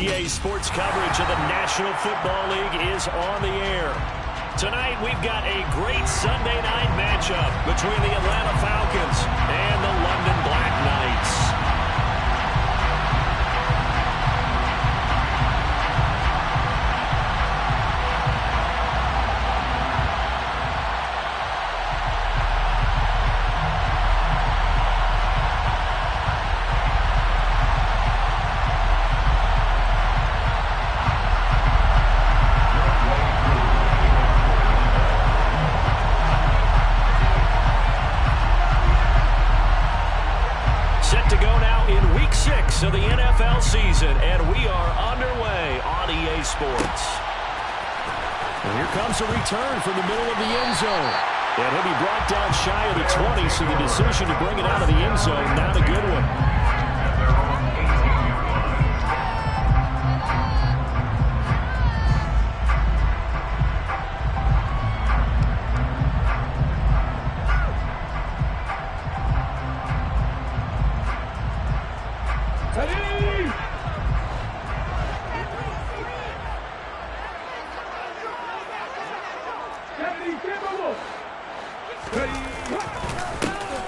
EA Sports coverage of the National Football League is on the air. Tonight, we've got a great Sunday night matchup between the Atlanta Falcons and the London Black Knights. Of the NFL season, and we are underway on EA Sports. And here comes a return from the middle of the end zone. And he'll be brought down shy of the 20, so the decision to bring it out of the end zone, not a good one.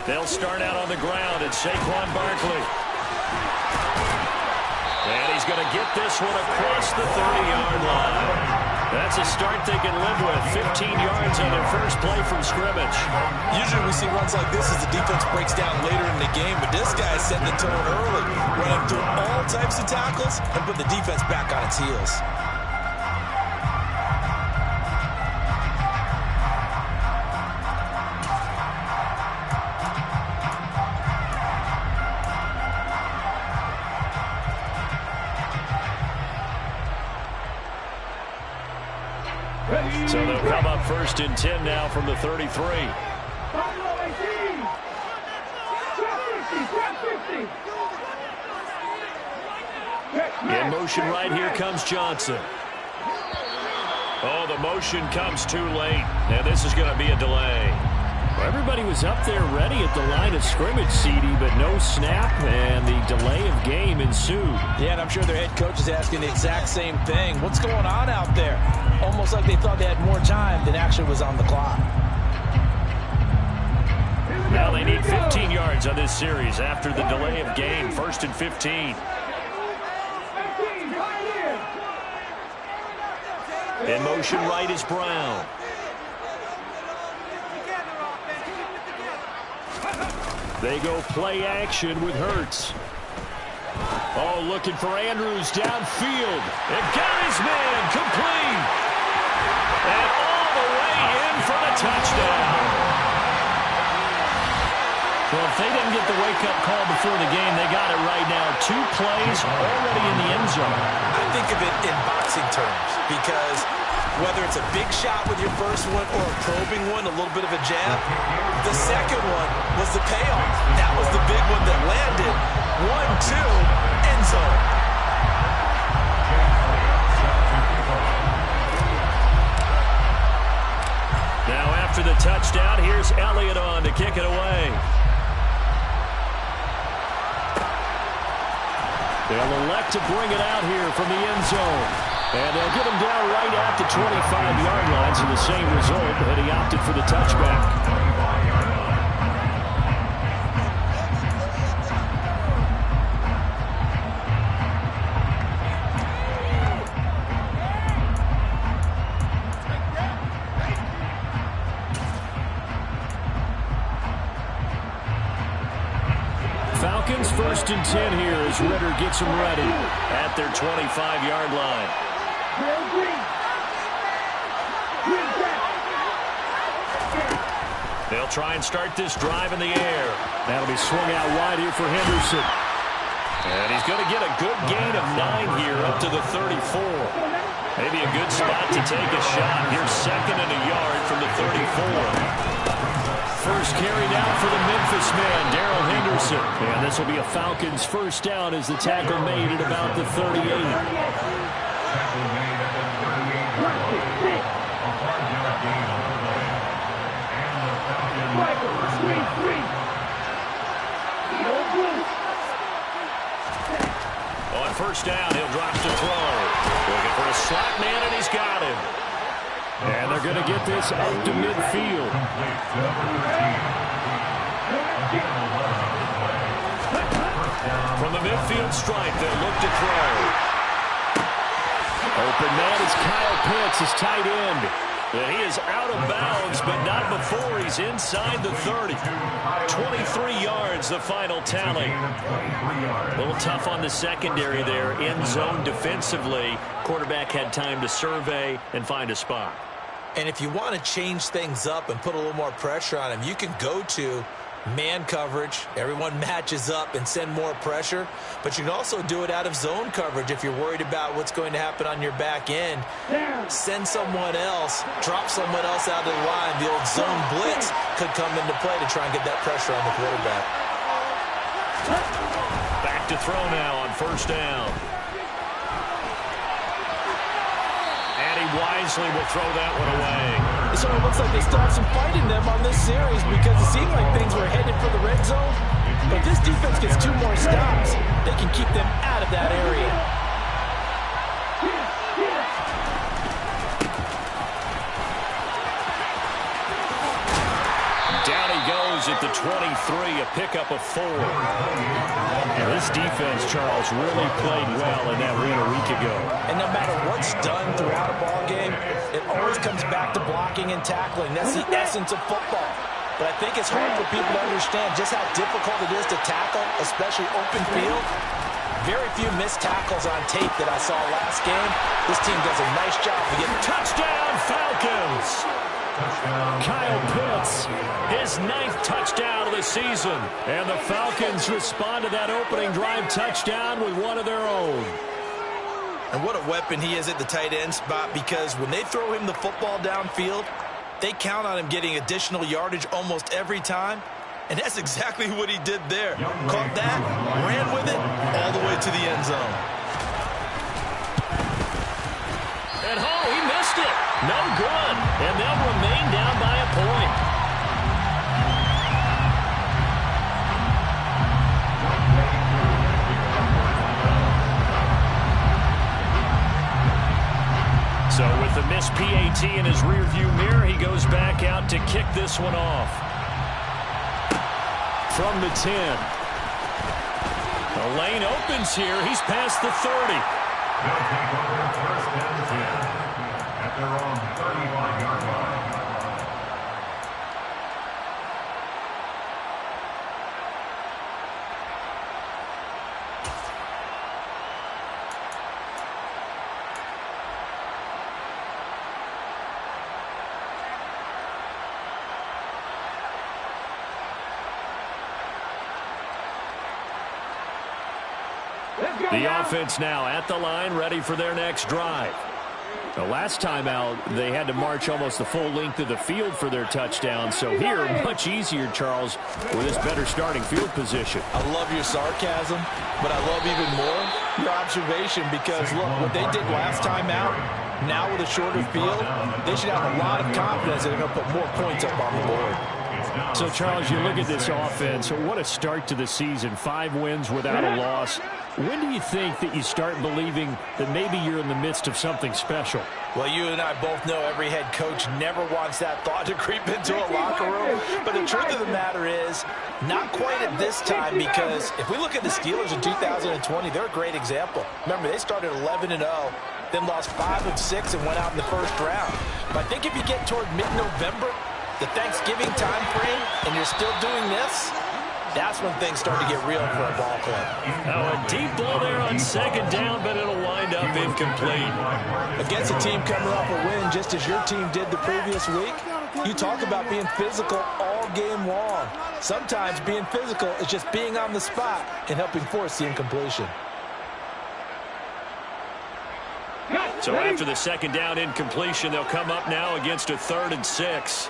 They'll start out on the ground at Saquon Barkley. And he's going to get this one across the 30-yard line. That's a start they can live with. 15 yards on their first play from scrimmage. Usually we see runs like this as the defense breaks down later in the game, but this guy is setting the tone early, running through all types of tackles and put the defense back on its heels. So they'll come up 1st and 10 now from the 33. In motion right here comes Johnson. Oh, the motion comes too late. And this is going to be a delay. Well, everybody was up there ready at the line of scrimmage, CD, but no snap, and the delay of game ensued. Yeah, and I'm sure their head coach is asking the exact same thing. What's going on out there? Almost like they thought they had more time than actually was on the clock. Now they need 15 yards on this series after the delay of game. 1st and 15. In motion right is Brown. They go play action with Hurts. Oh, looking for Andrews downfield. And got his man complete. And all the way in for the touchdown. Well, if they didn't get the wake-up call before the game, they got it right now. 2 plays already in the end zone. I think of it in boxing terms because whether it's a big shot with your first one or a probing one, a little bit of a jab, the second one was the payoff. That was the big one that landed. 1-2, end zone. Now after the touchdown, here's Elliott on to kick it away. They'll elect to bring it out here from the end zone. And they'll get him down right at the 25-yard line, so the same result, but he opted for the touchback. Falcons 1st and 10 here as Ritter gets them ready at their 25-yard line. They'll try and start this drive in the air. That'll be swung out wide here for Henderson. And he's going to get a good gain of 9 here up to the 34. Maybe a good spot to take a shot. Here's 2nd and a yard from the 34. First carry down for the Memphis man, Darrell Henderson. And this will be a Falcons first down as the tackle made at about the 38. On first down. He'll drop to throw. Looking for a slot man, and he's got him. And they're going to get this up to midfield. From the midfield stripe, they'll look to throw. Open man is Kyle Pitts, his tight end. He is out of bounds, but not before he's inside the 30. 23 yards, the final tally. A little tough on the secondary there. End zone defensively. Quarterback had time to survey and find a spot. And if you want to change things up and put a little more pressure on him, you can go to man coverage. Everyone matches up and send more pressure. But you can also do it out of zone coverage if you're worried about what's going to happen on your back end. Send someone else, drop someone else out of the line. The old zone blitz could come into play to try and get that pressure on the quarterback. Back to throw now on first down. And he wisely will throw that one away. It sort of looks like they still have some fight in them on this series because it seemed like things were headed for the red zone. But this defense gets 2 more stops. They can keep them out of that area. Down he goes at the 23, a pickup of 4. Now this defense, Charles, really played well in that win a week ago. And no matter what's done throughout a ball game, it always comes back to blocking and tackling. That's the essence of football. But I think it's hard for people to understand just how difficult it is to tackle, especially open field. Very few missed tackles on tape that I saw last game. This team does a nice job of getting touchdown Falcons. Kyle Pitts, his 9th touchdown of the season. And the Falcons respond to that opening drive touchdown with one of their own. And what a weapon he is at the tight end spot, because when they throw him the football downfield, they count on him getting additional yardage almost every time. And that's exactly what he did there. Caught that, ran with it, all the way to the end zone. And he missed it. No good. And they'll remain down by a point. So with the missed PAT in his rearview mirror, he goes back out to kick this one off. From the 10. The lane opens here. He's past the 30. They'll take over first and 10 at their own 35-yard line. The offense now at the line, ready for their next drive. The last time out, they had to march almost the full length of the field for their touchdown. So here, much easier, Charles, with this better starting field position. I love your sarcasm, but I love even more your observation, because, look, what they did last time out, now with a shorter field, they should have a lot of confidence that they're going to put more points up on the board. So, Charles, you look at this offense, what a start to the season. 5 wins without a loss. When do you think that you start believing that maybe you're in the midst of something special? Well, you and I both know every head coach never wants that thought to creep into a locker room. But the truth of the matter is, not quite at this time, because if we look at the Steelers in 2020, they're a great example. Remember, they started 11-0, then lost 5 of 6 and went out in the first round. But I think if you get toward mid-November, the Thanksgiving time frame, and you're still doing this, that's when things start to get real for a ball club. Now a deep ball there on second down, but it'll wind up incomplete. Against a team coming off a win, just as your team did the previous week, you talk about being physical all game long. Sometimes being physical is just being on the spot and helping force the incompletion. So after the second down incompletion, they'll come up now against a 3rd and 6.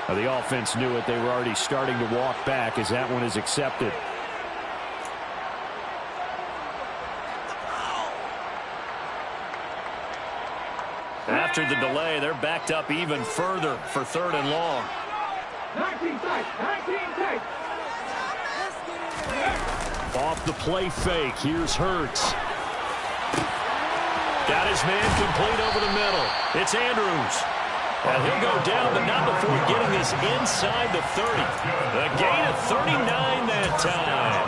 The offense knew it. They were already starting to walk back as that one is accepted. After the delay, they're backed up even further for 3rd and long. 19 tight, 19 tight. Off the play fake, here's Hurts. Got his man complete over the middle. It's Andrews. And he'll go down, but not before getting this inside the 30. A gain of 39 that time.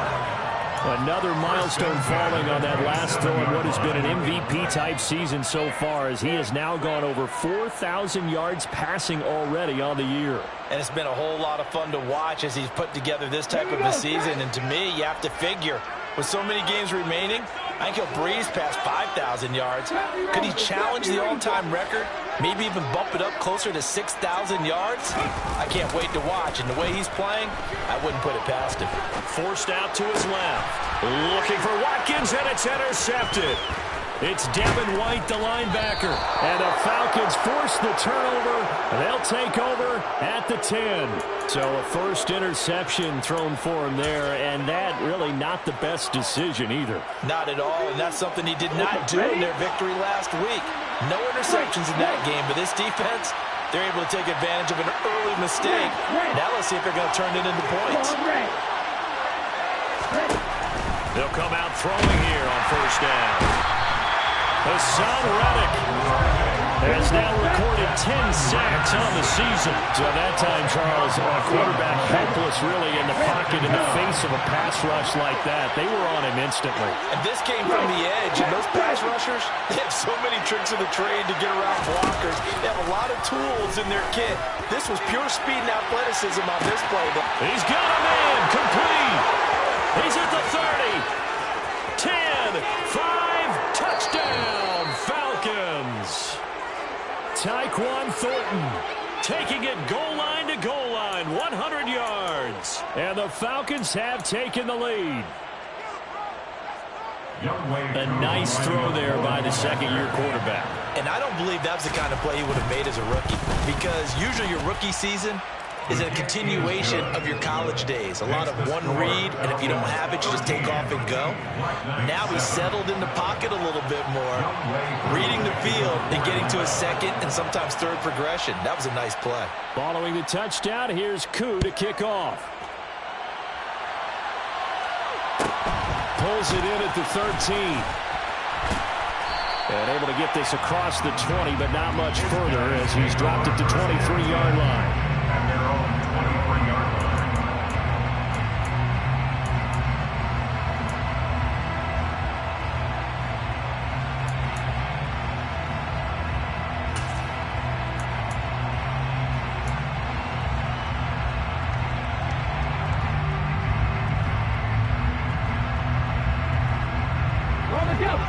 Another milestone falling on that last throw in what has been an MVP-type season so far, as he has now gone over 4,000 yards passing already on the year. And it's been a whole lot of fun to watch as he's put together this type of a season. And to me, you have to figure, with so many games remaining, I think he'll breeze past 5,000 yards. Could he challenge the all-time record? Maybe even bump it up closer to 6,000 yards? I can't wait to watch. And the way he's playing, I wouldn't put it past him. Forced out to his left. Looking for Watkins, and it's intercepted. It's Devin White, the linebacker. And the Falcons force the turnover. They'll take over at the 10. So a first interception thrown for him there, and that really not the best decision either. Not at all, and that's something he did not do in their victory last week. No interceptions in that game, but this defense, they're able to take advantage of an early mistake. Now let's see if they're going to turn it into points. They'll come out throwing here on first down. Hassan Reddick has now recorded 10 sacks on the season. So that time, Charles, a quarterback helpless really in the pocket in the face of a pass rush like that. They were on him instantly. And this came from the edge, and those pass rushers, they have so many tricks of the trade to get around blockers. They have a lot of tools in their kit. This was pure speed and athleticism on this play. He's got a man, complete. He's at the 30, 10, 5, touchdown, Falcons. Tyquan Thornton taking it goal line to goal line, 100 yards. And the Falcons have taken the lead. A nice throw there by the second-year quarterback. And I don't believe that was the kind of play he would have made as a rookie, because usually your rookie season is a continuation of your college days. A lot of one read, and if you don't have it, you just take off and go. Now he's settled in the pocket a little bit more, reading the field and getting to a second and sometimes third progression. That was a nice play. Following the touchdown, here's Koo to kick off. Pulls it in at the 13. And able to get this across the 20, but not much further as he's dropped it to 23-yard line. And their own 23-yard line.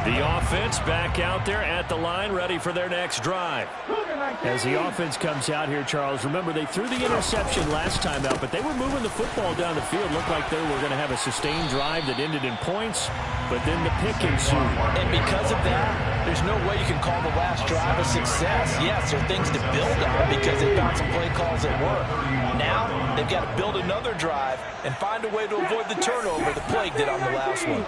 The offense back out there at the line, ready for their next drive. As the offense comes out here, Charles, remember they threw the interception last time out, but they were moving the football down the field. Looked like they were going to have a sustained drive that ended in points, but then the pick ensued. And because of that, there's no way you can call the last drive a success. Yes, there are things to build on because they found some play calls that work. Now, they've got to build another drive and find a way to avoid the turnover the plague did on the last one.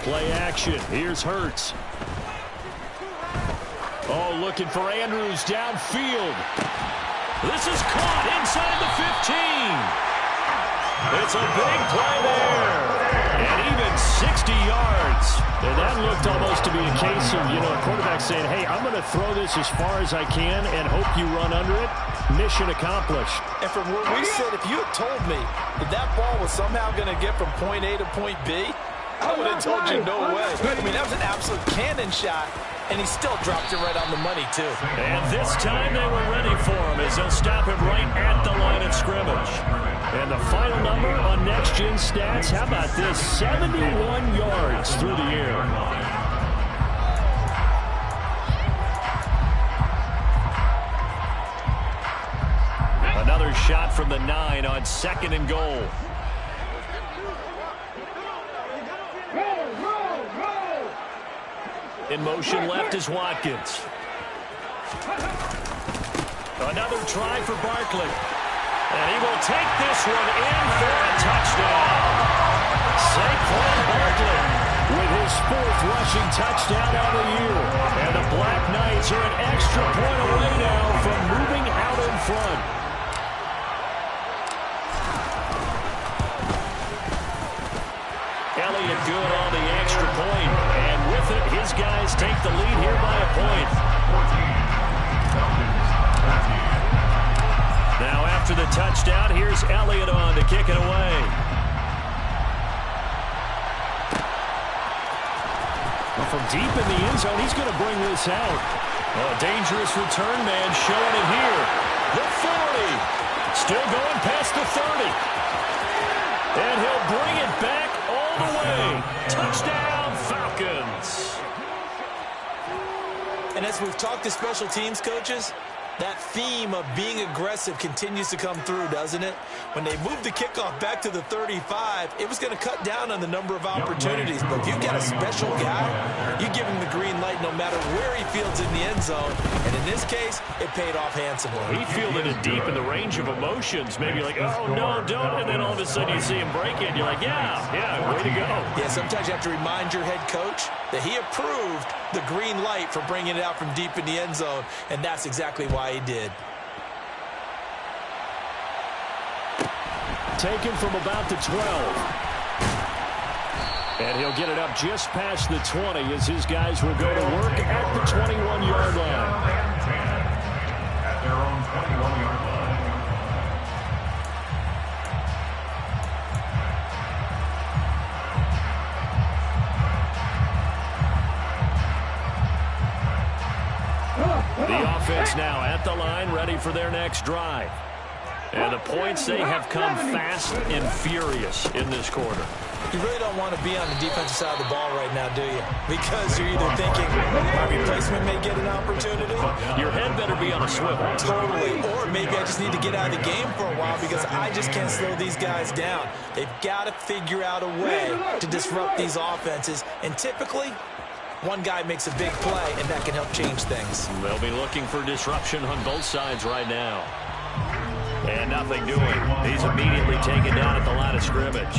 Play action. Here's Hurts. Oh, looking for Andrews downfield. This is caught inside the 15. It's a big play there. And even 60 yards. And that looked almost to be a case of, a quarterback saying, hey, I'm going to throw this as far as I can and hope you run under it. Mission accomplished. And from where we sit, if you had told me that that ball was somehow going to get from point A to point B, I would have told you no way. I mean, that was an absolute cannon shot, and he still dropped it right on the money, too. And this time they were ready for him as they'll stop him right at the line of scrimmage. And the final number on Next Gen Stats, how about this? 71 yards through the air. Another shot from the 9 on 2nd and goal. In motion left is Watkins. Another try for Barkley. And he will take this one in for a touchdown. Saquon Barkley with his 4th rushing touchdown on the year. And the Black Knights are an extra point away now from moving out in front. Elliott good on the extra point. And with it, his guys take the lead here by a point. Now after the touchdown, here's Elliott on to kick it away. Well, from deep in the end zone, he's going to bring this out. Oh, a dangerous return man showing it here. The 40. Still going past the 30. And he'll bring it back all the way. Touchdown, Falcons. And as we've talked to special teams coaches, that theme of being aggressive continues to come through, doesn't it? When they moved the kickoff back to the 35, it was going to cut down on the number of opportunities. But if you've got a special guy, you give him the green light no matter where he fields in the end zone. And in this case, it paid off handsomely. He fielded it deep in the range of emotions. Maybe like, oh, no, don't. And then all of a sudden you see him break it. And you're like, yeah, way to go. Yeah, sometimes you have to remind your head coach that he approved the green light for bringing it out from deep in the end zone. And that's exactly why he did. Taken from about the 12. And he'll get it up just past the 20 as his guys will go to work at the 21-yard line. At their own 21-yard line. The offense now at the line, ready for their next drive. And the points, they have come fast and furious in this quarter. You really don't want to be on the defensive side of the ball right now, do you? Because you're either thinking, my replacement may get an opportunity. Your head better be on a swivel. Totally. Or maybe I just need to get out of the game for a while because I just can't slow these guys down. They've got to figure out a way to disrupt these offenses. And typically, one guy makes a big play, and that can help change things. They'll be looking for disruption on both sides right now. And nothing doing. He's immediately taken down at the line of scrimmage.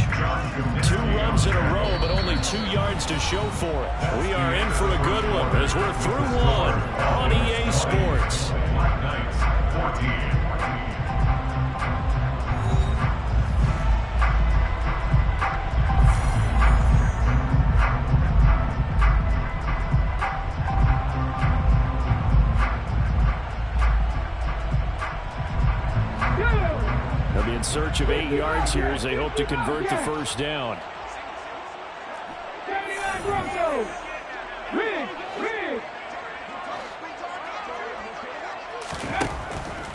2 runs in a row, but only 2 yards to show for it. We are in for a good one as we're through one on EA Sports. Black Knights, 14. In search of 8 yards here as they hope to convert the first down.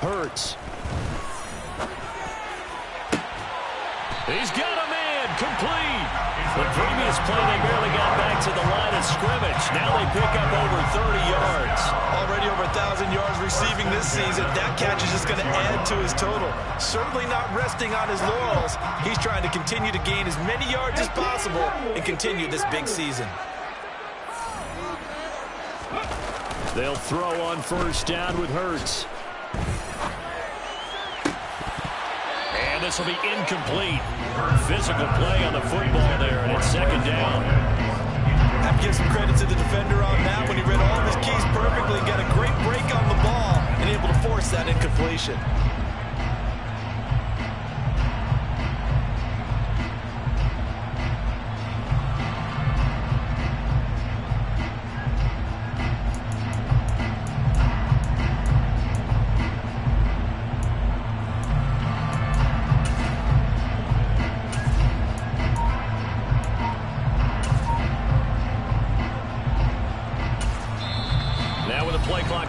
Hurts. He's got a man, complete. The previous play, they barely got back to the line of scrimmage. Now they pick up over 30 yards. Already over 1,000 yards receiving this season. That catch is just going to add to his total. Certainly not resting on his laurels. He's trying to continue to gain as many yards as possible and continue this big season. They'll throw on first down with Hurts. And this will be incomplete. Physical play on the football there, and it's second down. I have to give some credit to the defender on that. When he read all of his keys perfectly, got a great break on the ball and able to force that incompletion.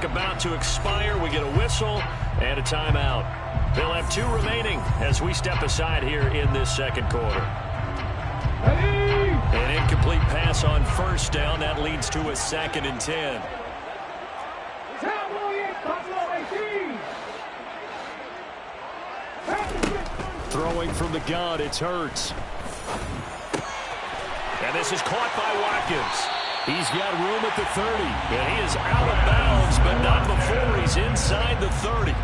About to expire, we get a whistle and a timeout. They'll have 2 remaining as we step aside here in this second quarter. An incomplete pass on first down. That leads to a 2nd and 10. Throwing from the gun, it's Hurts. And this is caught by Watkins. He's got room at the 30. And he is out of bounds, but not before he's inside the 30.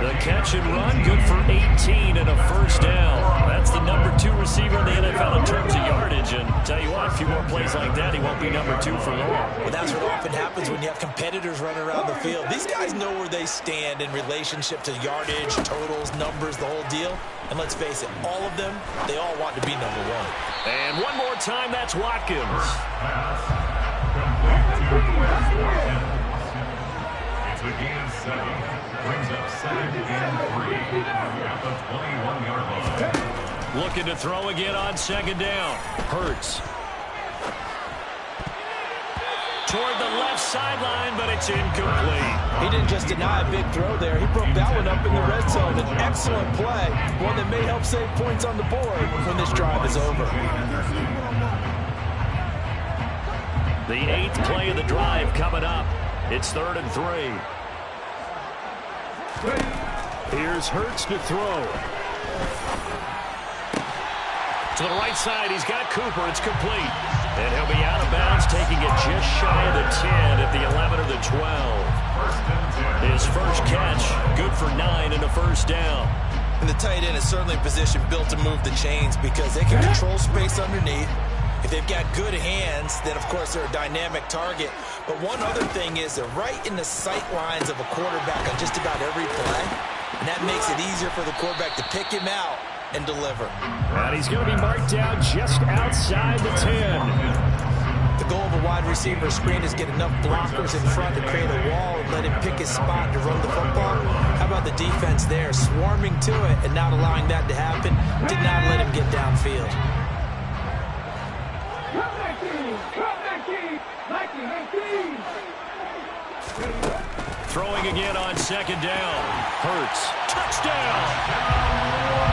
The catch and run, good for 18 and a first down. That's the #2 receiver in the NFL in terms of yardage. And tell you what, a few more plays like that, he won't be #2 for long. Well, that's what often happens when you have competitors running around the field. These guys know where they stand in relationship to yardage, totals, numbers, the whole deal. And let's face it, all of them, they all want to be #1. And one more time, that's Watkins. It's a gain of 7. Brings up 2nd and 3 at the 21-yard line. Looking to throw again on 2nd down. Hurts. Toward the left sideline, but it's incomplete. He didn't just deny a big throw there. He broke that one up in the red zone. An excellent play, one that may help save points on the board when this drive is over. The 8th play of the drive coming up. It's 3rd and 3. Here's Hurts to throw. To the right side, he's got Cooper. It's complete. And he'll be out of bounds, taking it just shy of the 10 at the 11 or the 12. His first catch, good for 9 and a first down. And the tight end is certainly in position built to move the chains because they can control space underneath. If they've got good hands, then, of course, they're a dynamic target. But one other thing is they're right in the sight lines of a quarterback on just about every play. And that makes it easier for the quarterback to pick him out and deliver. And he's going to be marked down just outside the 10. The goal of a wide receiver screen is get enough blockers in front to create a wall and let him pick his spot to run the football. How about the defense there, swarming to it and not allowing that to happen? Did not let him get downfield. Throwing again on 2nd down. Hurts. Touchdown!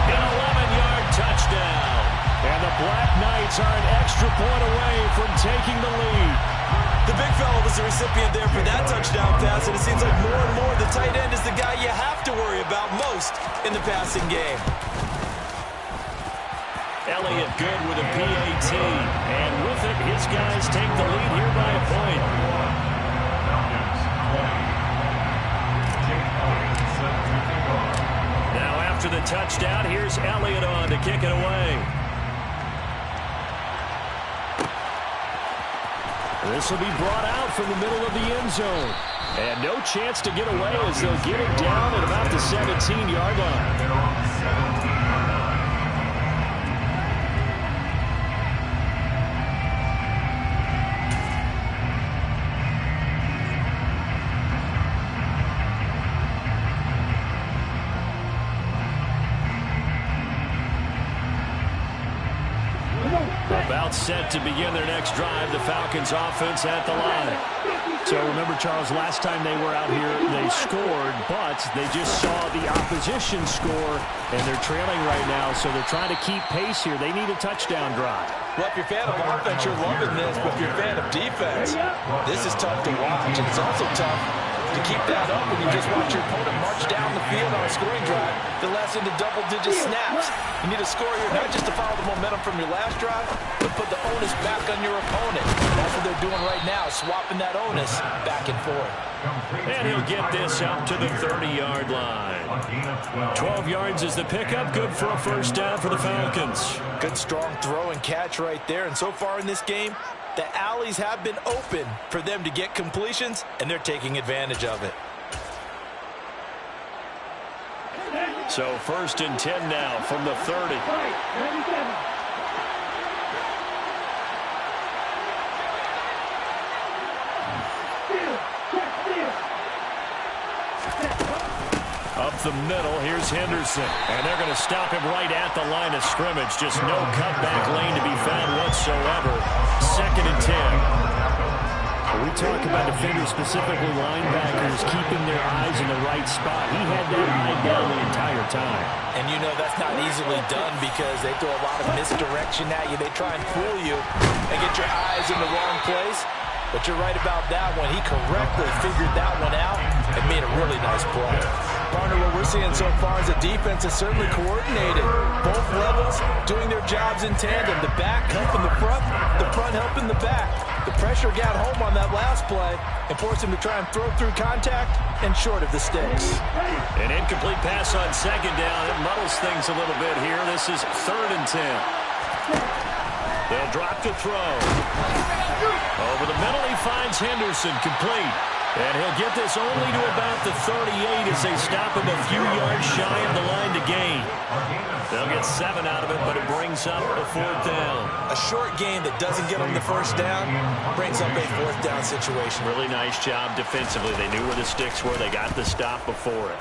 An 11-yard touchdown. And the Black Knights are an extra point away from taking the lead. The big fella was the recipient there for that touchdown pass, and it seems like more and more the tight end is the guy you have to worry about most in the passing game. Elliott good with a PAT. And with it, his guys take the lead here by a point. Now after the touchdown, here's Elliott on to kick it away. This will be brought out from the middle of the end zone. And no chance to get away as they'll get it down at about the 17-yard line. About set to begin their next drive, the Falcons offense at the line. So remember, Charles, last time they were out here, they scored, but they just saw the opposition score, and they're trailing right now, so they're trying to keep pace here. They need a touchdown drive. Well, if you're a fan of offense, you're loving this, but if you're a fan of defense, this is tough to watch. And it's also tough to keep that up when you just watch your opponent march down the field on a scoring drive that lasts into double-digit snaps. You need a score here, not just to follow the momentum from your last drive, but put the onus back on your opponent. That's what they're doing right now, swapping that onus back and forth. And he'll get this up to the 30-yard line. 12 yards is the pickup, good for a first down for the Falcons. Good, strong throw and catch right there. And so far in this game, the alleys have been open for them to get completions, and they're taking advantage of it. So 1st and 10 now from the 30. Up the middle, here's Henderson. And they're going to stop him right at the line of scrimmage. Just no cutback lane to be found whatsoever. 2nd and 10. We talk about defenders, specifically linebackers, keeping their eyes in the right spot. He had that eye down the entire time. And you know that's not easily done because they throw a lot of misdirection at you. They try and fool you and get your eyes in the wrong place. But you're right about that one. He correctly figured that one out and made a really nice play. Partner, what we're seeing so far is the defense is certainly coordinated. Both levels doing their jobs in tandem. The back helping the front helping the back. The pressure got home on that last play and forced him to try and throw through contact and short of the sticks. An incomplete pass on second down. It muddles things a little bit here. This is 3rd and 10. They'll drop to throw. Over the middle, he finds Henderson, complete. And he'll get this only to about the 38 as they stop him a few yards shy of the line to gain. They'll get 7 out of it, but it brings up a 4th down. A short gain that doesn't get them the first down brings up a 4th down situation. Really nice job defensively. They knew where the sticks were. They got the stop before it.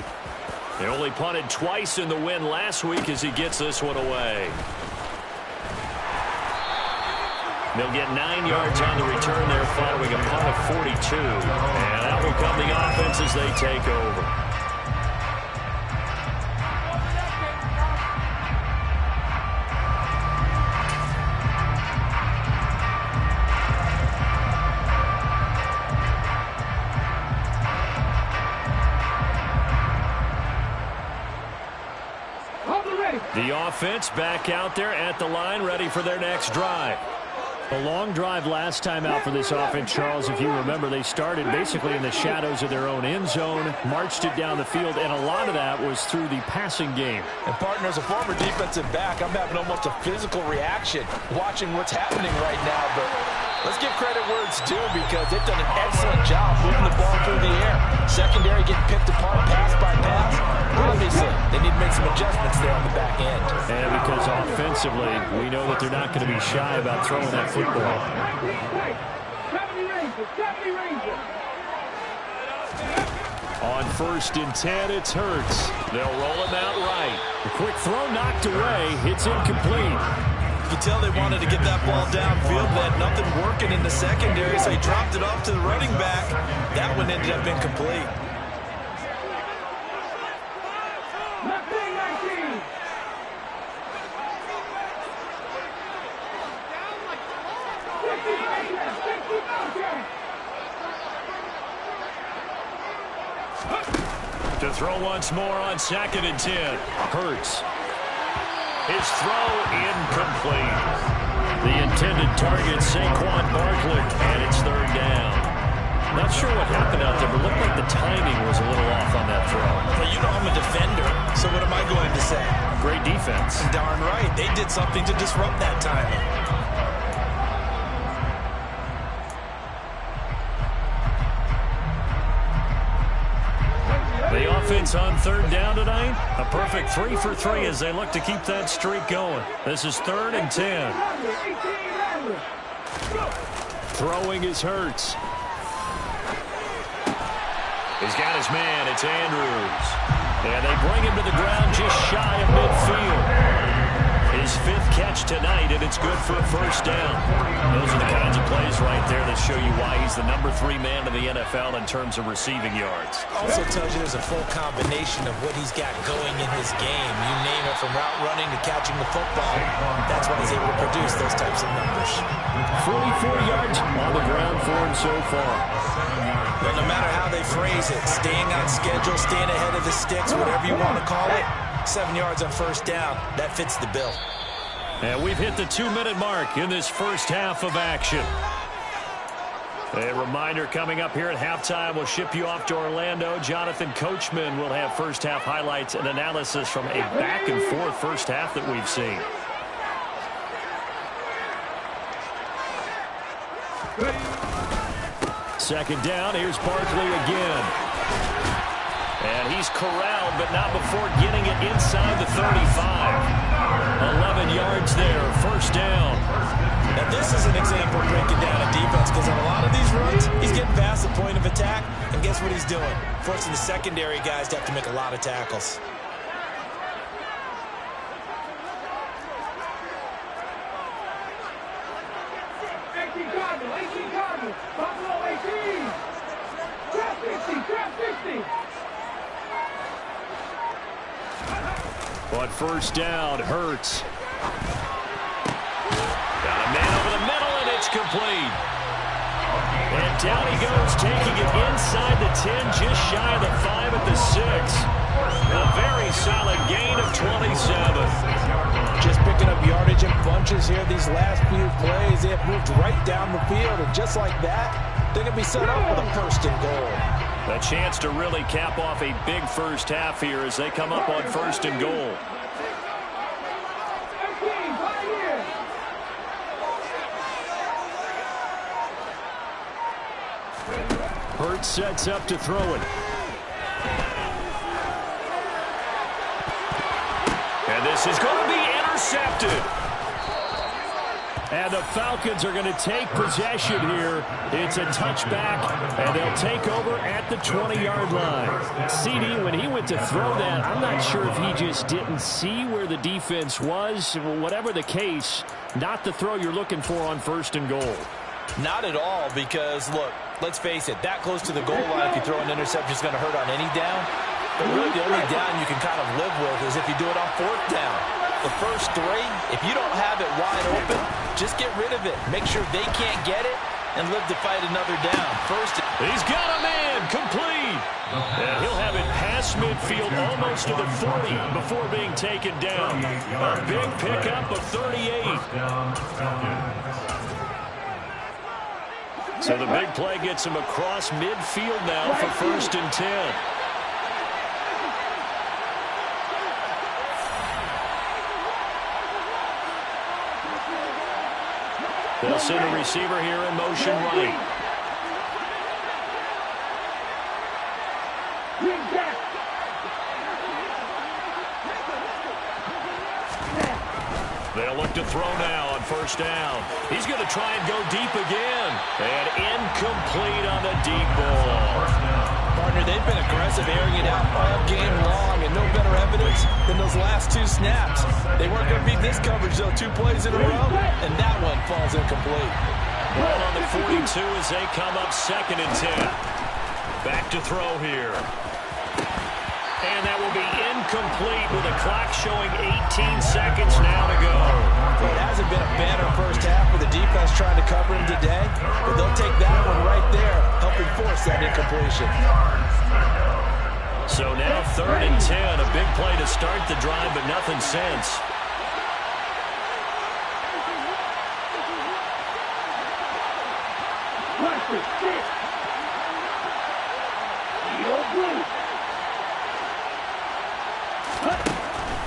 They only punted twice in the win last week as he gets this one away. They'll get 9 yards on the return there following a punt of 42. And out will come the offense as they take over. The offense back out there at the line, ready for their next drive. A long drive last time out for this offense, Charles. If you remember, they started basically in the shadows of their own end zone, marched it down the field, and a lot of that was through the passing game. And, partner, as a former defensive back, I'm having almost a physical reaction watching what's happening right now. But let's give credit where it's due because they've done an excellent job moving the ball through the air. Secondary getting picked apart pass by pass. Obviously, they need to make some adjustments there on the back end. And because offensively, we know that they're not going to be shy about throwing that football. On 1st and 10, it's Hurts. They'll roll him out right. The quick throw knocked away. It's incomplete. You can tell they wanted to get that ball downfield. They had nothing working in the secondary, so he dropped it off to the running back. That one ended up incomplete. To throw once more on 2nd and 10. Hurts. His throw incomplete. The intended target, Saquon Barkley, and it's 3rd down. Not sure what happened out there, but it looked like the timing was a little off on that throw. Well, you know I'm a defender, so what am I going to say? Great defense. Darn right. They did something to disrupt that timing. The offense on 3rd down tonight, a perfect 3 for 3 as they look to keep that streak going. This is 3rd and 10. Throwing is Hurts. He's got his man. It's Andrews. And they bring him to the ground just shy of midfield. His 5th catch tonight, and it's good for a 1st down. Those are the kinds of plays right there that show you why he's the number 3 man in the NFL in terms of receiving yards. Also tells you there's a full combination of what he's got going in his game. You name it, from route running to catching the football. That's why he's able to produce those types of numbers. 44 yards on the ground for him so far. But no matter how they phrase it, staying on schedule, staying ahead of the sticks, whatever you want to call it, 7 yards on 1st down, that fits the bill. And we've hit the 2-minute mark in this first half of action. A reminder coming up here at halftime, we'll ship you off to Orlando. Jonathan Coachman will have first half highlights and analysis from a back-and-forth first half that we've seen. Second down, here's Barkley again. And he's corralled, but not before getting it inside the 35. 11 yards there, 1st down. Now this is an example of breaking down a defense, because on a lot of these runs, he's getting past the point of attack, and guess what he's doing? Forcing the secondary guys to have to make a lot of tackles. But 1st down, Hurts. Got a man over the middle, and it's complete. And down he goes, taking it inside the 10, just shy of the 5 at the 6. A very solid gain of 27. Just picking up yardage in bunches here these last few plays. They have moved right down the field, and just like that, they're going to be set up with a first and goal. A chance to really cap off a big first half here as they come up on first and goal. Hurts sets up to throw it. And this is going to be intercepted. And the Falcons are going to take possession here. It's a touchback, and they'll take over at the 20-yard line. CD, when he went to throw that, I'm not sure if he just didn't see where the defense was. Whatever the case, not the throw you're looking for on first and goal. Not at all, because, look, let's face it, that close to the goal line, if you throw an interception, is going to hurt on any down. But really, the only down you can kind of live with is if you do it on fourth down. The first three, if you don't have it wide open, just get rid of it. Make sure they can't get it and live to fight another down. First, he's got a man complete. And he'll have it past midfield almost to the 40 before being taken down. A big pickup of 38. So the big play gets him across midfield now for first and 10. They'll send a receiver here in motion right. They'll look to throw now on first down. He's going to try and go deep again. And incomplete on the deep ball. Partner, they've been aggressive, airing it out all game long, and no better evidence than those last two snaps. They weren't going to beat this coverage, though, 2 plays in a row, and that one falls incomplete. Ball on the 42 as they come up second and 10. Back to throw here. And that will be incomplete with the clock showing 18 seconds now to go. Well, it hasn't been a banner first half with the defense trying to cover him today, but they'll take that one right there, helping force that incompletion. So now third and 10, a big play to start the drive, but nothing since.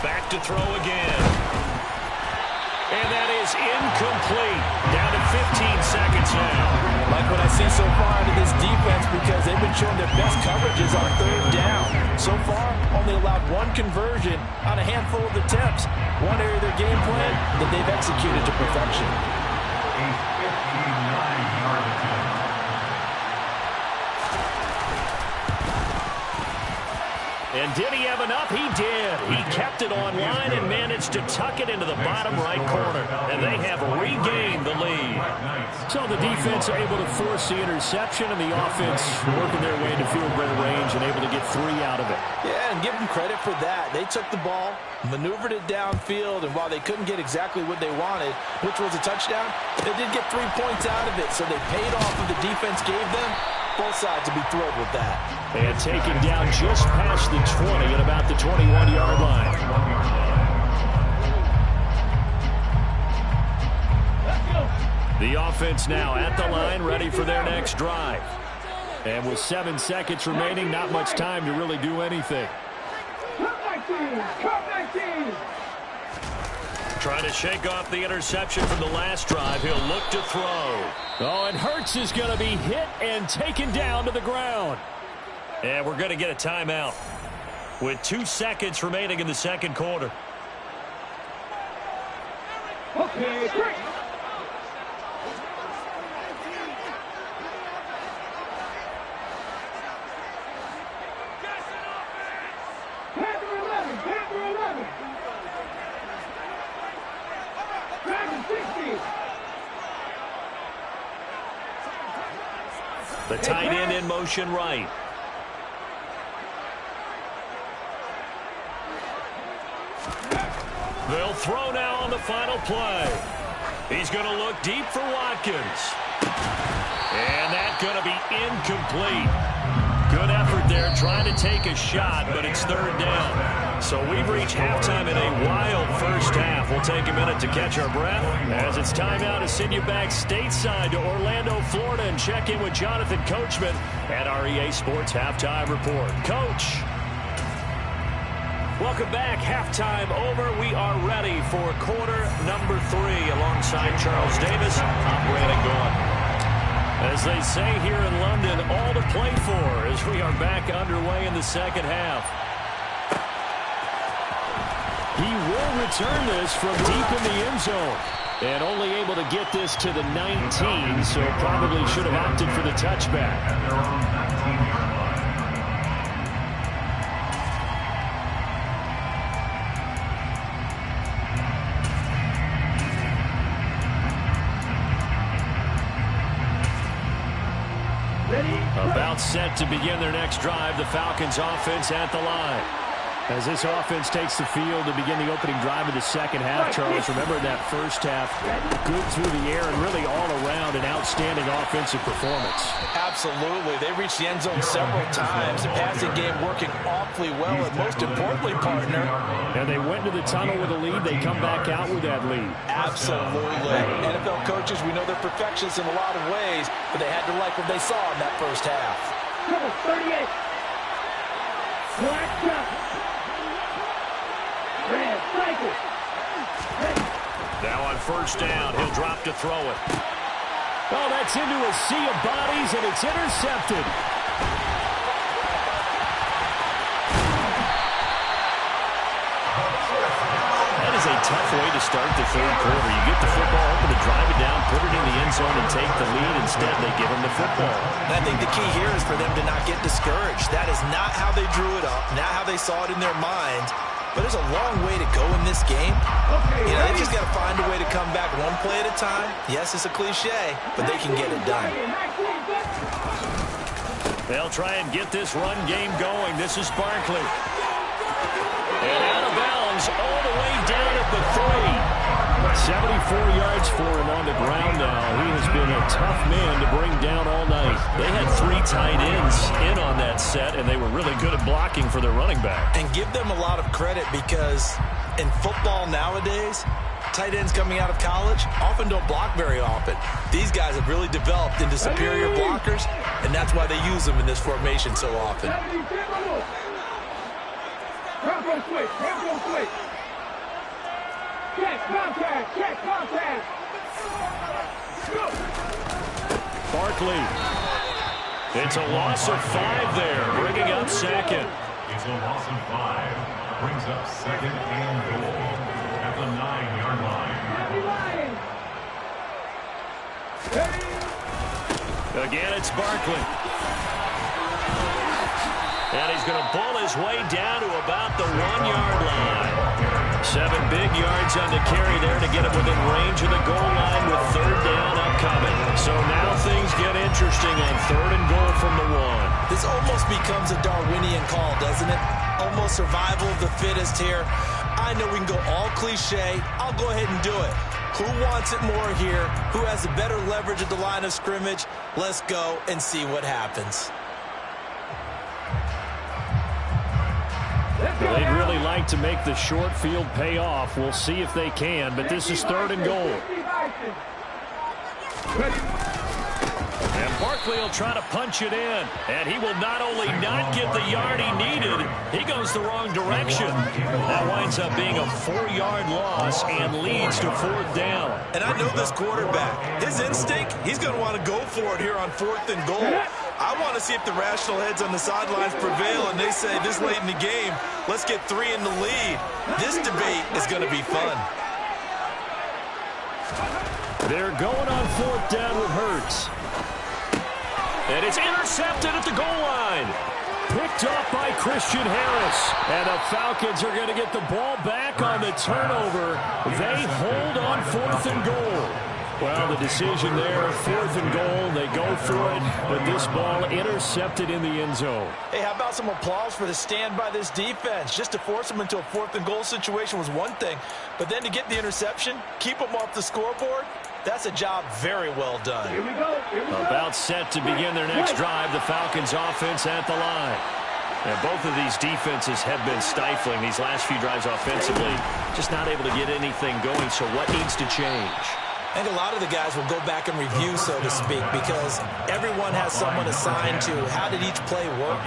Back to throw again. And that is incomplete. Down to 15 seconds now. Like what I see so far into this defense, because they've been showing their best coverages on third down. So far, only allowed 1 conversion on a handful of attempts. One area of their game plan that they've executed to perfection. A 59-yard attempt. And did he have enough? He did. He kept it online and managed to tuck it into the bottom right corner. And they have regained the lead. So the defense are able to force the interception, and the offense working their way to field goal range and able to get 3 out of it. Yeah, and give them credit for that. They took the ball, maneuvered it downfield, and while they couldn't get exactly what they wanted, which was a touchdown, they did get 3 points out of it. So they paid off what the defense gave them. Both sides will be thrilled with that. And taken down just past the 20 at about the 21-yard line. The offense now at the line, ready for their next drive. And with 7 seconds remaining, not much time to really do anything. Trying to shake off the interception from the last drive. He'll look to throw. Oh, and Hurts is going to be hit and taken down to the ground. And we're going to get a timeout with 2 seconds remaining in the second quarter. Okay, great. The tight end in motion right. They'll throw now on the final play. He's going to look deep for Watkins. And that's going to be incomplete. Good effort there trying to take a shot, but it's third down. So we've reached halftime in a wild first half. We'll take a minute to catch our breath as it's time now to send you back stateside to Orlando, Florida, and check in with Jonathan Coachman at our EA Sports Halftime Report. Coach. Welcome back. Halftime over. We are ready for quarter number 3 alongside Charles Davis. I'm Brandon Gaughan. As they say here in London, all to play for as we are back underway in the second half. He will return this from deep in the end zone. And only able to get this to the 19, so probably should have opted for the touchback. At their own 19-yard line. About set to begin their next drive, the Falcons offense at the line. As this offense takes the field to begin the opening drive of the second half, Charles, remember that first half, good through the air and really all around an outstanding offensive performance. Absolutely. They reached the end zone several times. The passing game working awfully well, and most importantly, partner. And they went to the tunnel with a lead. They come back out with that lead. Absolutely. NFL coaches, we know they're perfectionists in a lot of ways, but they had to like what they saw in that first half. 38. Black shot. Red cycle. Now on first down, he'll drop to throw it. Oh, that's into a sea of bodies, and it's intercepted. That is a tough way to start the third quarter. You get the football open to drive it down, put it in the end zone, and take the lead. Instead, they give them the football. And I think the key here is for them to not get discouraged. That is not how they drew it up, not how they saw it in their mind. But there's a long way to go in this game. You know, they just got to find a way to come back one play at a time. Yes, it's a cliche, but they can get it done. They'll try and get this run game going. This is Barkley. And out of bounds all the way down at the 3. 74 yards for him on the ground now. He has been a tough man to bring down all night. They had 3 tight ends in on that set, and they were really good at blocking for their running back. And give them a lot of credit because in football nowadays, tight ends coming out of college often don't block very often. These guys have really developed into superior blockers, and that's why they use them in this formation so often. Check contact! Check contact! Barkley. It's a loss of 5 there, bringing up second. It's a loss of 5. Brings up second and goal at the 9-yard line. Again, it's Barkley. And he's going to pull his way down to about the 1-yard line. 7 big yards on the carry there to get him within range of the goal line with third down upcoming. So now things get interesting on third and goal from the 1. This almost becomes a Darwinian call, doesn't it? Almost survival of the fittest here. I know we can go all cliche. I'll go ahead and do it. Who wants it more here? Who has a better leverage at the line of scrimmage? Let's go and see what happens. They'd really like to make the short field pay off. We'll see if they can, but this is third and goal. And Barkley will try to punch it in. And he will not only not get the yard he needed, he goes the wrong direction. That winds up being a 4-yard loss and leads to fourth down. And I know this quarterback. His instinct, he's going to want to go for it here on fourth and goal. I want to see if the rational heads on the sidelines prevail and they say this late in the game, let's get 3 in the lead. This debate is going to be fun. They're going on fourth down with Hurts. And it's intercepted at the goal line. Picked off by Christian Harris. And the Falcons are going to get the ball back on the turnover. They hold on fourth and goal. Well, the decision there, fourth and goal, they go for it, but this ball intercepted in the end zone. Hey, how about some applause for the stand by this defense? Just to force them into a fourth and goal situation was one thing, but then to get the interception, keep them off the scoreboard, that's a job very well done. About set to begin their next drive, the Falcons offense at the line. And both of these defenses have been stifling these last few drives offensively. Just not able to get anything going, so what needs to change? I think a lot of the guys will go back and review, so to speak, because everyone has someone assigned to how did each play work.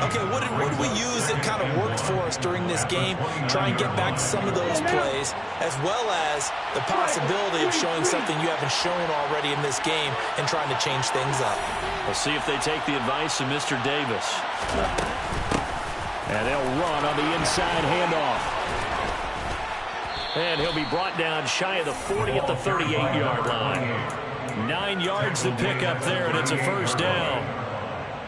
Okay, what did we use that kind of worked for us during this game? Try and get back to some of those plays, as well as the possibility of showing something you haven't shown already in this game and trying to change things up. We'll see if they take the advice of Mr. Davis. And they'll run on the inside handoff. And he'll be brought down shy of the 40 at the 38-yard line. 9 yards to pick up there, and it's a first down.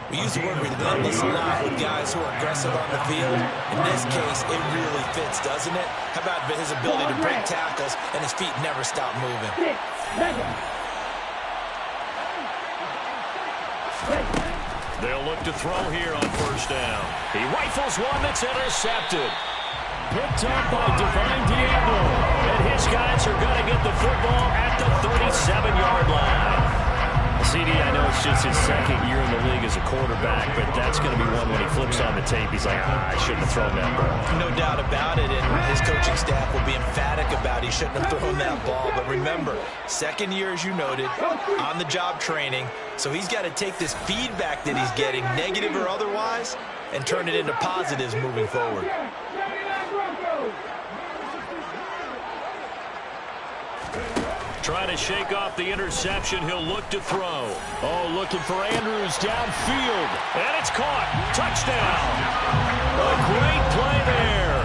We use the word relentless a lot with guys who are aggressive on the field. In this case, it really fits, doesn't it? How about his ability to break tackles and his feet never stop moving? They'll look to throw here on first down. He rifles one that's intercepted. Picked up by Divine Diablo. And his guys are going to get the football at the 37-yard line. CD, I know it's just his second year in the league as a quarterback, but that's going to be one when he flips on the tape. He's like, I shouldn't have thrown that ball. No doubt about it, and his coaching staff will be emphatic about he shouldn't have thrown that ball. But remember, second year, as you noted, on-the-job training, so he's got to take this feedback that he's getting, negative or otherwise, and turn it into positives moving forward. Trying to shake off the interception. He'll look to throw. Oh, looking for Andrews downfield. And it's caught. Touchdown. A great play there.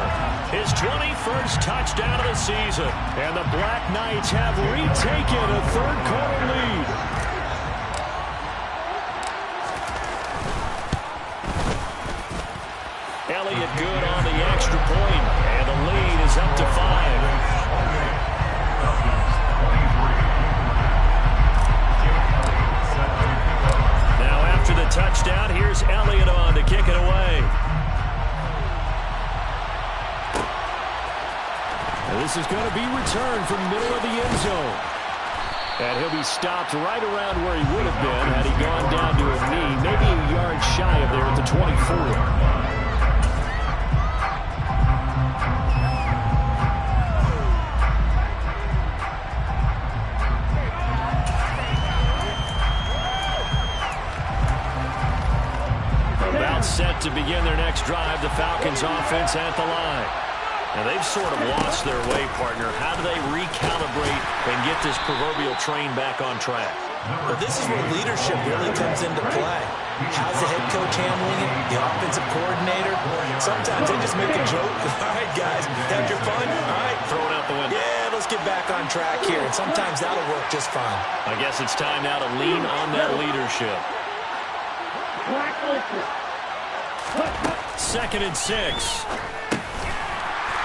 His 21st touchdown of the season. And the Black Knights have retaken a third-quarter lead. Elliott good on the extra point. And the lead is up to 5. After the touchdown, here's Elliott on to kick it away. And this is going to be returned from the middle of the end zone. And he'll be stopped right around where he would have been had he gone down to a knee, maybe a yard shy of there at the 24. Set to begin their next drive, the Falcons offense at the line. And they've sort of lost their way, partner. How do they recalibrate and get this proverbial train back on track? Well, this is where leadership really comes into play. How's the head coach handling it? The offensive coordinator? Sometimes they just make a joke. All right, guys, have your fun. All right. Throw it out the window. Yeah, let's get back on track here. And sometimes that'll work just fine. I guess it's time now to lean on that leadership. Second and 6.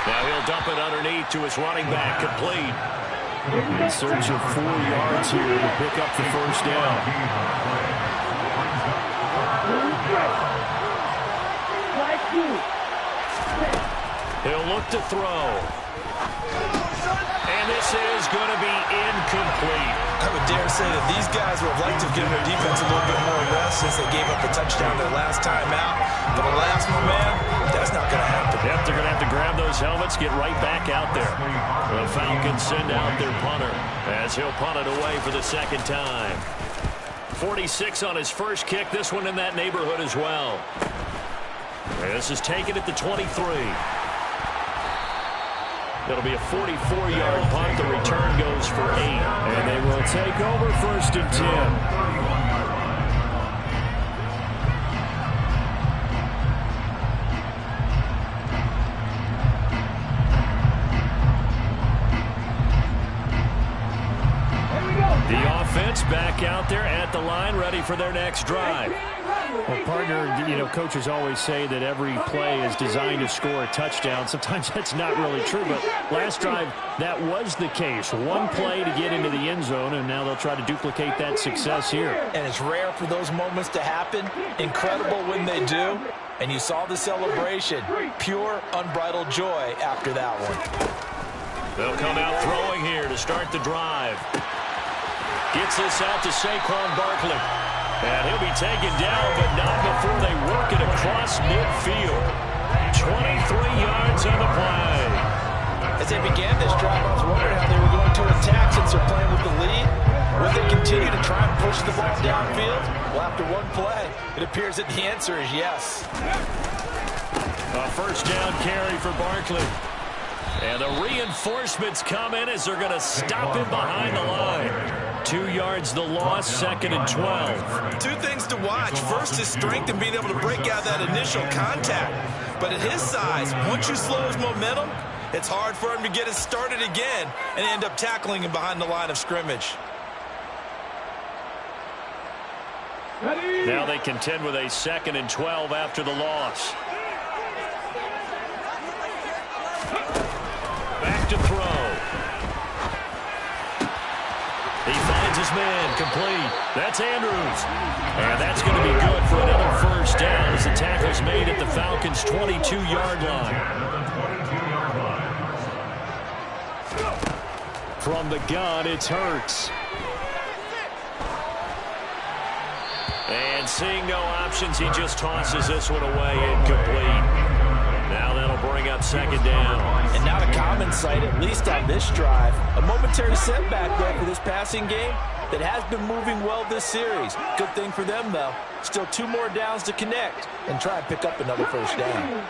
Now he'll dump it underneath to his running back, complete. In search of 4 yards here to pick up the first down. He'll look to throw. And this is going to be incomplete. I would dare say that these guys would have liked to have given their defense a little bit more rest since they gave up the touchdown their last time out. But alas, my man, that's not going to happen. Yep, they're going to have to grab those helmets, get right back out there. The Falcons send out their punter as he'll punt it away for the second time. 46 on his first kick, this one in that neighborhood as well. This is taken at the 23. It'll be a 44-yard punt. The return goes for 8. And they will take over first and 10. The offense back out there at the line, ready for their next drive. Well, partner, you know, coaches always say that every play is designed to score a touchdown. Sometimes that's not really true, but last drive, that was the case. One play to get into the end zone, and now they'll try to duplicate that success here. And it's rare for those moments to happen. Incredible when they do. And you saw the celebration. Pure, unbridled joy after that one. They'll come out throwing here to start the drive. Gets this out to Saquon Barkley. And he'll be taken down, but not before they work it across midfield. 23 yards on the play. As they began this drive, I was wondering how they were going to attack since they're playing with the lead. Will they continue to try and push the ball downfield? Well, after one play, it appears that the answer is yes. A first down carry for Barkley. And the reinforcements come in as they're going to stop him behind the line. 2 yards the loss, 2nd and 12. Two things to watch. First, his strength and being able to break out that initial contact. But at his size, once you slow his momentum, it's hard for him to get it started again and end up tackling him behind the line of scrimmage. Now they contend with a 2nd and 12 after the loss. Back to throw. He finds his man, complete. That's Andrews. And that's going to be good for another first down as the tackle's made at the Falcons' 22-yard line. From the gun, it's Hurts. And seeing no options, he just tosses this one away, incomplete. Now that'll bring up 2nd down. And not a common sight, at least on this drive. A momentary setback, though, for this passing game that has been moving well this series. Good thing for them, though. Still 2 more downs to connect and try and pick up another first down.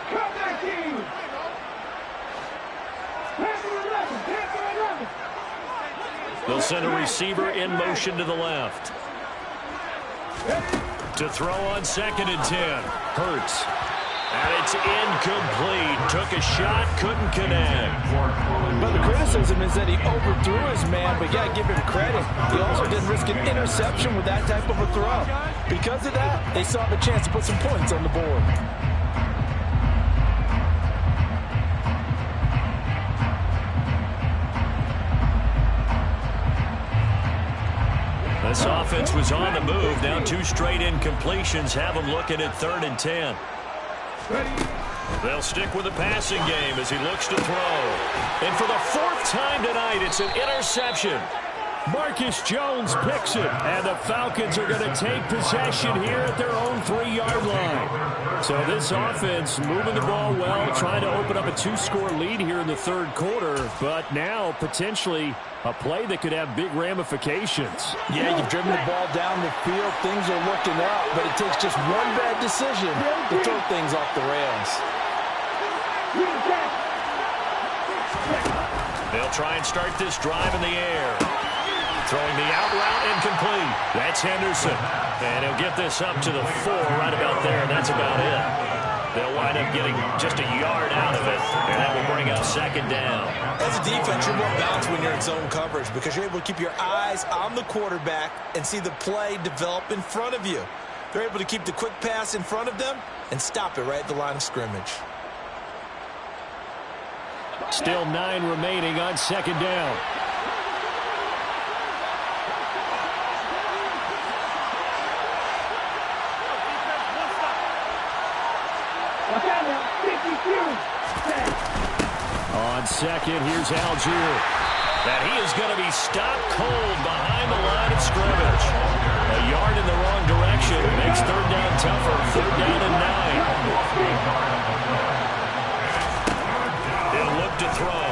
They'll send a receiver in motion to the left. To throw on 2nd and 10. Hurts. And it's incomplete. Took a shot, couldn't connect. But the criticism is that he overthrew his man, but you got to give him credit. He also didn't risk an interception with that type of a throw. Because of that, they saw the chance to put some points on the board. This offense was on the move. Now 2 straight incompletions have them looking at 3rd and 10. They'll stick with the passing game as he looks to throw. And for the 4th time tonight, it's an interception. Marcus Jones picks it, and the Falcons are going to take possession here at their own 3-yard line. So this offense moving the ball well, trying to open up a 2-score lead here in the 3rd quarter, but now potentially a play that could have big ramifications. Yeah, you've driven the ball down the field. Things are looking up, but it takes just one bad decision to throw things off the rails. They'll try and start this drive in the air. Throwing the out route, incomplete. That's Henderson. And he'll get this up to the 4 right about there, and that's about it. They'll wind up getting just a yard out of it, and that will bring up 2nd down. As a defense, you're more balanced when you're in zone coverage because you're able to keep your eyes on the quarterback and see the play develop in front of you. They're able to keep the quick pass in front of them and stop it right at the line of scrimmage. Still 9 remaining on 2nd down. On 2nd, here's Algier. And he is going to be stopped cold behind the line of scrimmage. A yard in the wrong direction makes 3rd down tougher. 3rd down and 9. He'll look to throw.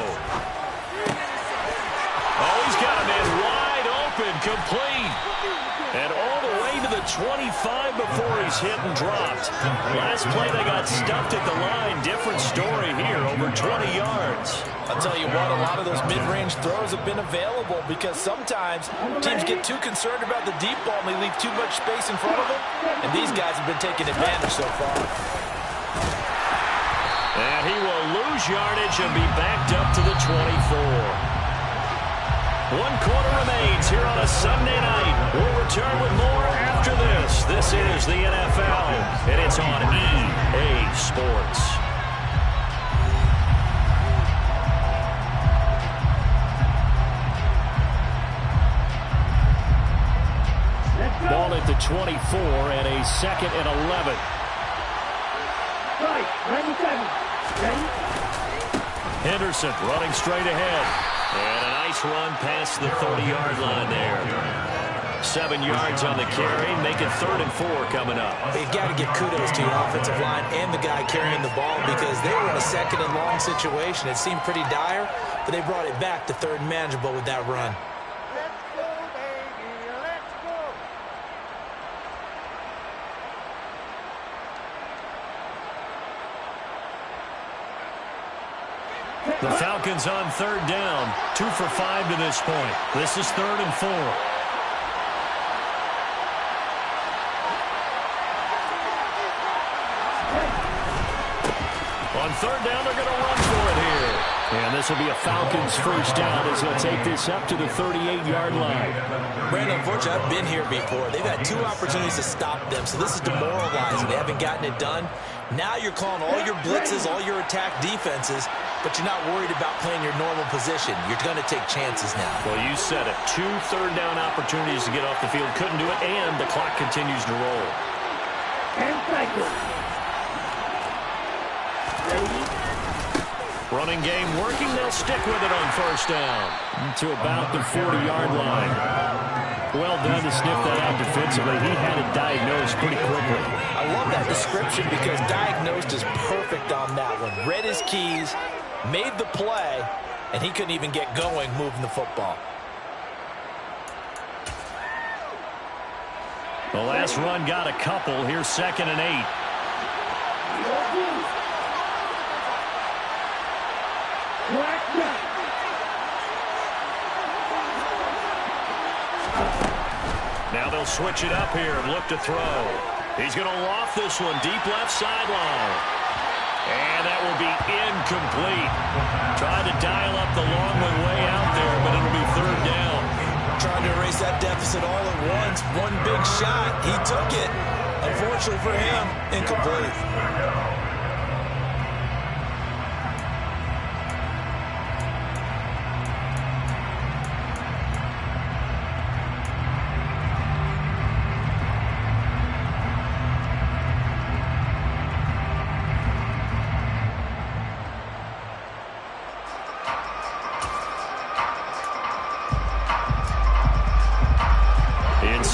Oh, he's got a man wide open, complete. And all the way to the 25 before he's hit and dropped. Last play, they got stuffed at the line. Different story here, over 20 yards. I'll tell you what, a lot of those mid-range throws have been available because sometimes teams get too concerned about the deep ball and they leave too much space in front of them. And these guys have been taking advantage so far. And he will lose yardage and be backed up to the 24. 1 quarter remains here on a Sunday night. We'll return with more after this. This is the NFL, and it's on EA Sports. Ball at the 24 and a 2nd and 11. Right, 97. Ready? Henderson running straight ahead. And a nice run past the 30-yard line there. 7 yards on the carry. Make it 3rd and 4 coming up. You got to give kudos to your offensive line and the guy carrying the ball because they were in a 2nd and long situation. It seemed pretty dire, but they brought it back to 3rd and manageable with that run. The Falcons on 3rd down. 2 for 5 to this point. This is 3rd and 4. On 3rd down, they're going to run for it here. And this will be a Falcons first down as they'll take this up to the 38-yard line. Brandon, unfortunately, I've been here before. They've had 2 opportunities to stop them, so this is demoralizing. They haven't gotten it done. Now you're calling all your blitzes, all your attack defenses, but you're not worried about playing your normal position. You're going to take chances now. Well, you said it. 2 third-down opportunities to get off the field. Couldn't do it, and the clock continues to roll. And cycle. Running game working. They'll stick with it on 1st down. To about the 40-yard line. Well done to sniff that out defensively. He had it diagnosed pretty quickly. I love that description because diagnosed is perfect on that one. Read his keys, made the play, and he couldn't even get going moving the football. The last run got a couple. Here's 2nd and 8. Now they'll switch it up here and look to throw. He's going to loft this one deep left sideline. And that will be incomplete. Tried to dial up the long one way out there, but it'll be 3rd down. Trying to erase that deficit all at once. One big shot. He took it. Unfortunately for him, incomplete.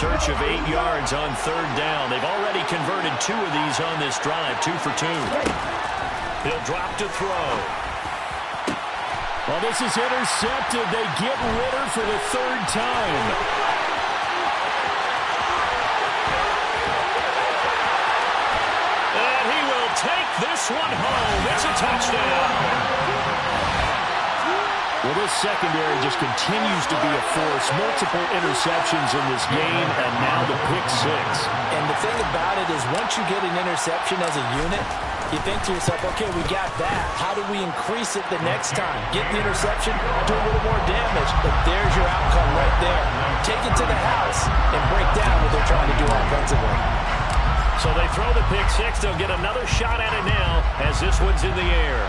Search of 8 yards on 3rd down. They've already converted 2 of these on this drive, 2 for 2. He'll drop to throw. Well, this is intercepted. They get Ritter for the 3rd time. And he will take this one home. It's a touchdown. Well, this secondary just continues to be a force. Multiple interceptions in this game, and now the pick 6. And the thing about it is once you get an interception as a unit, you think to yourself, okay, we got that. How do we increase it the next time? Get the interception, do a little more damage. But there's your outcome right there. Take it to the house and break down what they're trying to do offensively. So they throw the pick 6. They'll get another shot at it now as this one's in the air.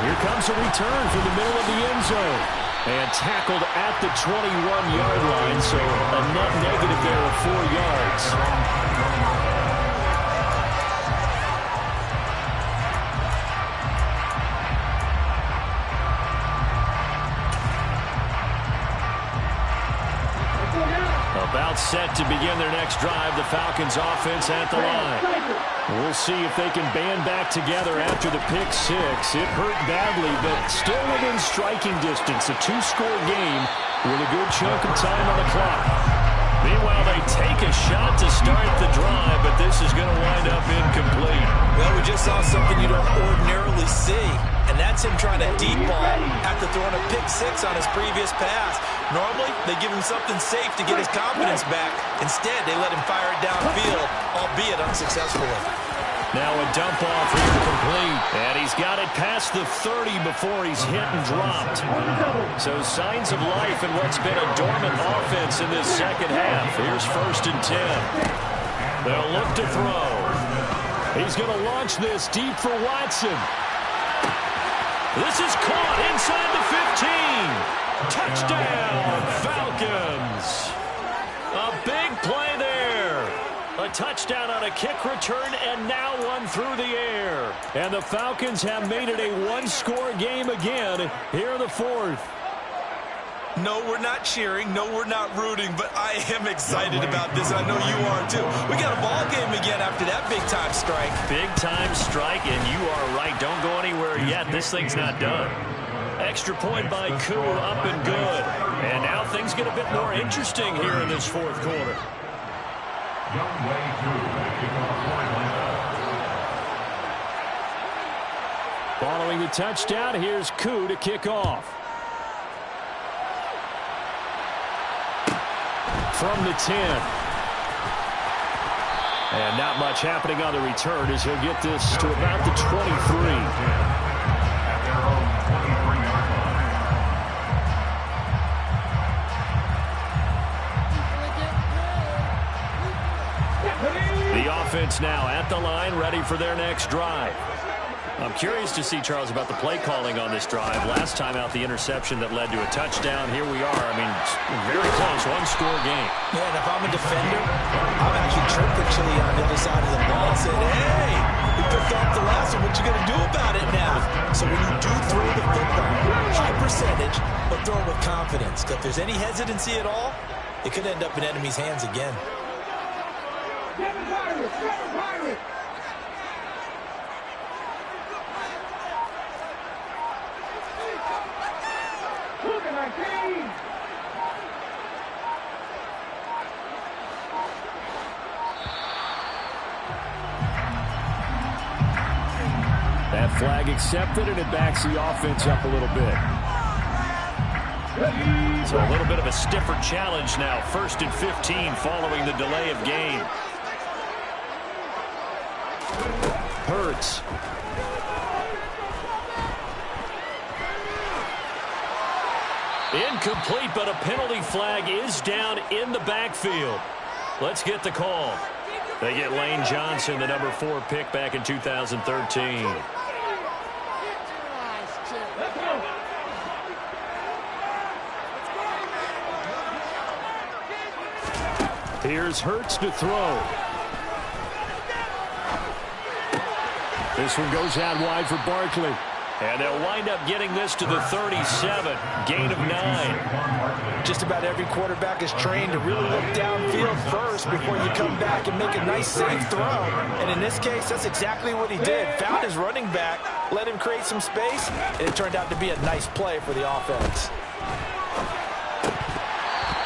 Here comes a return from the middle of the end zone. And tackled at the 21-yard line, so a net negative there of 4 yards. About set to begin their next drive, the Falcons offense at the line. We'll see if they can band back together after the pick 6. It hurt badly, but still within striking distance. A 2-score game with a good chunk of time on the clock. Meanwhile, they take a shot to start the drive, but this is going to wind up incomplete. Well, we just saw something you don't ordinarily see, and that's him trying to deep ball after throwing a pick 6 on his previous pass. Normally, they give him something safe to get his confidence back. Instead, they let him fire it downfield, albeit unsuccessfully. Now a dump off here complete. And he's got it past the 30 before he's hit and dropped. So signs of life in what's been a dormant offense in this second half. Here's 1st and 10. They'll look to throw. He's going to launch this deep for Watson. This is caught inside the 15. Touchdown, Falcons. A big play there. A touchdown on a kick return, and now one through the air. And the Falcons have made it a 1-score game again here in the 4th. No, we're not cheering. No, we're not rooting, but I am excited about this. I know you are too. We got a ball game again after that big-time strike. Big-time strike, and you are right. Don't go anywhere yet. This thing's not done. Extra point by Koo, up and good. And now things get a bit more interesting here in this fourth quarter. Following the touchdown, here's Koo to kick off. From the 10. And not much happening on the return as he'll get this to about the 23. The offense now at the line, ready for their next drive. I'm curious to see, Charles, about the play calling on this drive. Last time out, the interception that led to a touchdown. Here we are. I mean, very close, one-score game. Yeah, and if I'm a defender, I'm actually chirping Chili on the other side of the ball and saying, hey, we picked off the last one. What you going to do about it now? So when you do throw the football, high percentage, but throw it with confidence. Because if there's any hesitancy at all, it could end up in enemy's hands again. That flag accepted, and it backs the offense up a little bit. So a little bit of a stiffer challenge now. 1st and 15 following the delay of game. Hurts. Incomplete, but a penalty flag is down in the backfield. Let's get the call. They get Lane Johnson, the number 4 pick back in 2013. Here's Hurts to throw. This one goes out wide for Barkley. And they'll wind up getting this to the 37. Gain of 9. Just about every quarterback is trained to really look downfield first before you come back and make a nice, safe throw. And in this case, that's exactly what he did. Found his running back, let him create some space, and it turned out to be a nice play for the offense.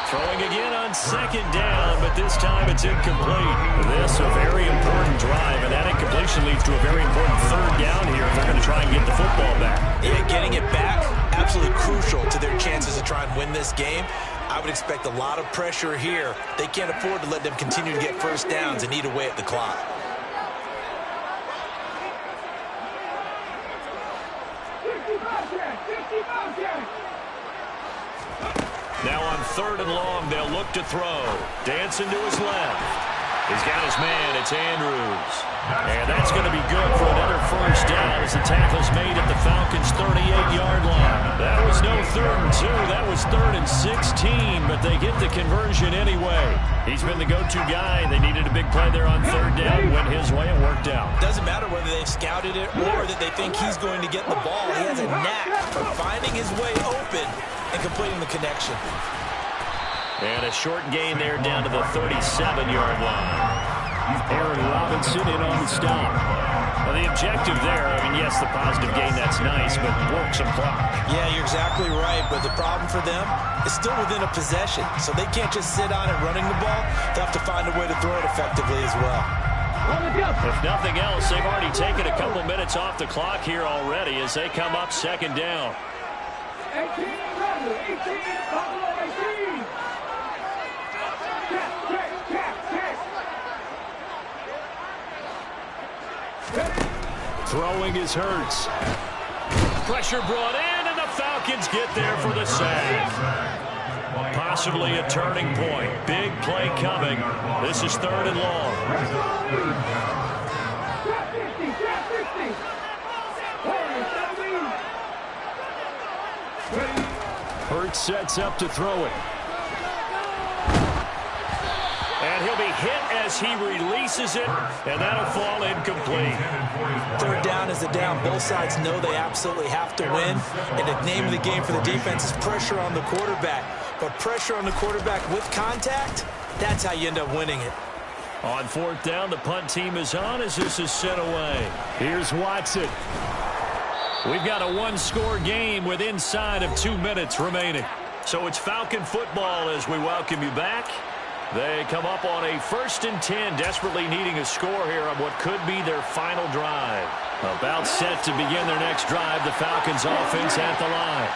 Throwing again on 2nd down, but this time it's incomplete. This a very important drive, and that incompletion leads to a very important 3rd down here if they're going to try and get the football back. Yeah, getting it back, absolutely crucial to their chances to try and win this game. I would expect a lot of pressure here. They can't afford to let them continue to get 1st downs and eat away at the clock. Now on 3rd and long, they'll look to throw. Dancing to his left. He's got his man. It's Andrews. And that's going to be good for another 1st down as the tackle's made at the Falcons' 38-yard line. That was no 3rd and 2. That was 3rd and 16, but they get the conversion anyway. He's been the go-to guy. They needed a big play there on 3rd down. Went his way and worked out. Doesn't matter whether they've scouted it or that they think he's going to get the ball. He has a knack for finding his way open and completing the connection. And a short gain there down to the 37-yard line. Aaron Robinson in on the stop. Well, the objective there, I mean, yes, the positive gain, that's nice, but work some clock. Yeah, you're exactly right, but the problem for them is still within a possession, so they can't just sit on it running the ball. They'll have to find a way to throw it effectively as well. If nothing else, they've already taken a couple minutes off the clock here already as they come up 2nd down. 18, 18, Buffalo 18. Throwing is Hurts. Pressure brought in, and the Falcons get there for the sack. Possibly a turning point. Big play coming. This is 3rd and long. Hurts sets up to throw it. And he'll be hit as he releases it, and that'll fall incomplete. Third down is the down. Both sides know they absolutely have to win, and the name of the game for the defense is pressure on the quarterback. But pressure on the quarterback with contact, that's how you end up winning it. On fourth down, the punt team is on as this is sent away. Here's Watson. We've got a one-score game with inside of 2 minutes remaining. So it's Falcon football as we welcome you back. They come up on a 1st and 10, desperately needing a score here on what could be their final drive. About set to begin their next drive, the Falcons offense at the line.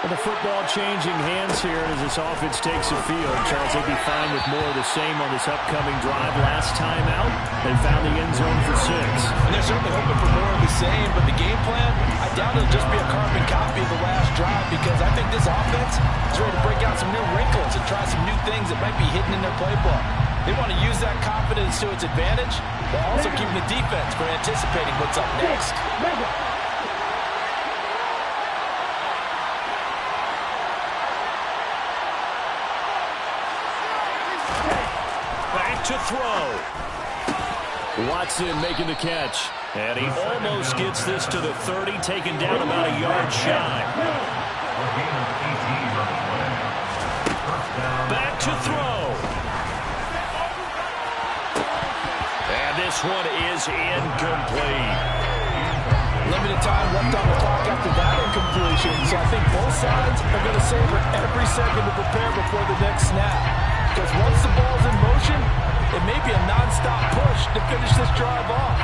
Well, the football changing hands here as this offense takes the field. Charles, they'd be fine with more of the same on this upcoming drive. Last time out, they found the end zone for 6. And they're certainly hoping for more of the same, but the game plan, I doubt it'll just be a carbon copy of the last drive, because I think this offense is ready to break out some new wrinkles and try some new things that might be hidden in their playbook. They want to use that confidence to its advantage, while also keeping the defense from anticipating what's up next. To throw. Watson making the catch. And he almost gets this to the 30, taken down about a yard shy. Back to throw. And this one is incomplete. Limited time left on the clock after that incompletion, so I think both sides are going to savor every second to prepare before the next snap. Because once the ball's in motion, it may be a non-stop push to finish this drive off.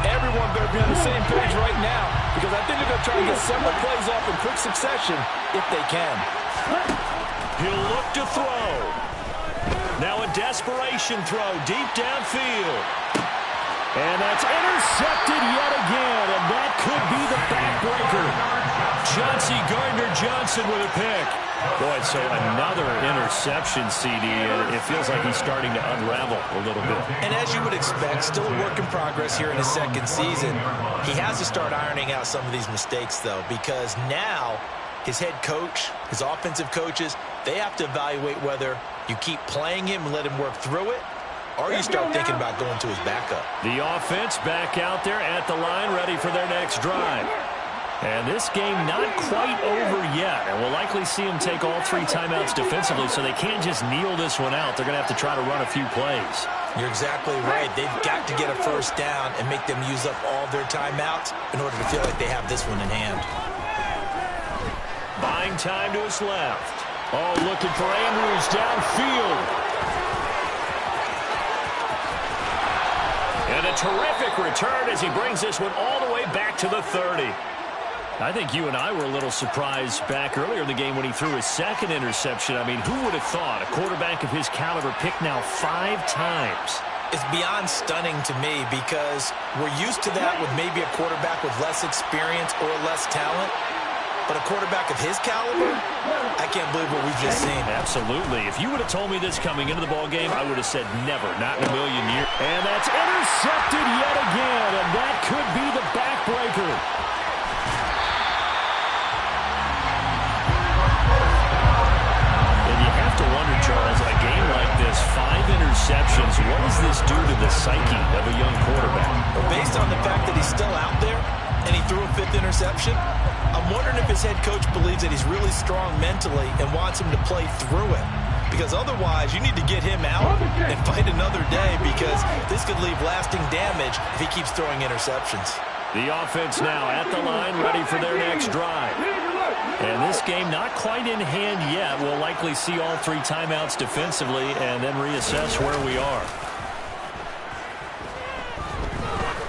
Everyone better be on the same page right now, because I think they're going to try to get several plays off in quick succession if they can. He'll look to throw. Now a desperation throw deep downfield. And that's intercepted yet again, and that could be the backbreaker. Chauncey Gardner-Johnson with a pick. Boy, so another interception, CD, and it feels like he's starting to unravel a little bit. And as you would expect, still a work in progress here in his second season. He has to start ironing out some of these mistakes, though, because now his head coach, his offensive coaches, they have to evaluate whether you keep playing him and let him work through it, or you start thinking about going to his backup. The offense back out there at the line, ready for their next drive. And this game not quite over yet. And we'll likely see them take all 3 timeouts defensively, so they can't just kneel this one out. They're going to have to try to run a few plays. You're exactly right. They've got to get a first down and make them use up all their timeouts in order to feel like they have this one in hand. Buying time to his left. Oh, looking for Andrews downfield. And a terrific return as he brings this one all the way back to the 30. I think you and I were a little surprised back earlier in the game when he threw his second interception. I mean, who would have thought a quarterback of his caliber picked now 5 times? It's beyond stunning to me, because we're used to that with maybe a quarterback with less experience or less talent. But a quarterback of his caliber, I can't believe what we've just seen. Absolutely. If you would have told me this coming into the ballgame, I would have said never, not in a million years. And that's intercepted yet again, and that could be the backbreaker. And you have to wonder, Charles, in a game like this, 5 interceptions, what does this do to the psyche of a young quarterback? Well, based on the fact that he's still out there and he threw a 5th interception, I'm wondering if his head coach believes that he's really strong mentally and wants him to play through it. Because otherwise, you need to get him out and fight another day, because this could leave lasting damage if he keeps throwing interceptions. The offense now at the line, ready for their next drive. And this game not quite in hand yet. We'll likely see all 3 timeouts defensively and then reassess where we are.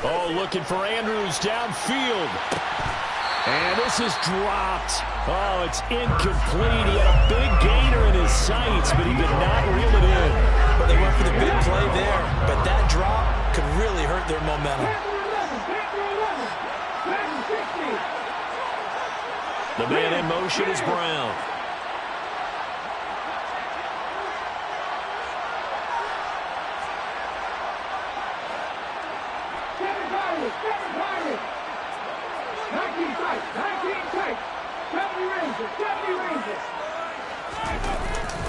Oh, looking for Andrews downfield. And this is dropped. Oh, it's incomplete. He had a big gainer in his sights, but he did not reel it in. But they went for the big play there. But that drop could really hurt their momentum. The man in motion is Brown.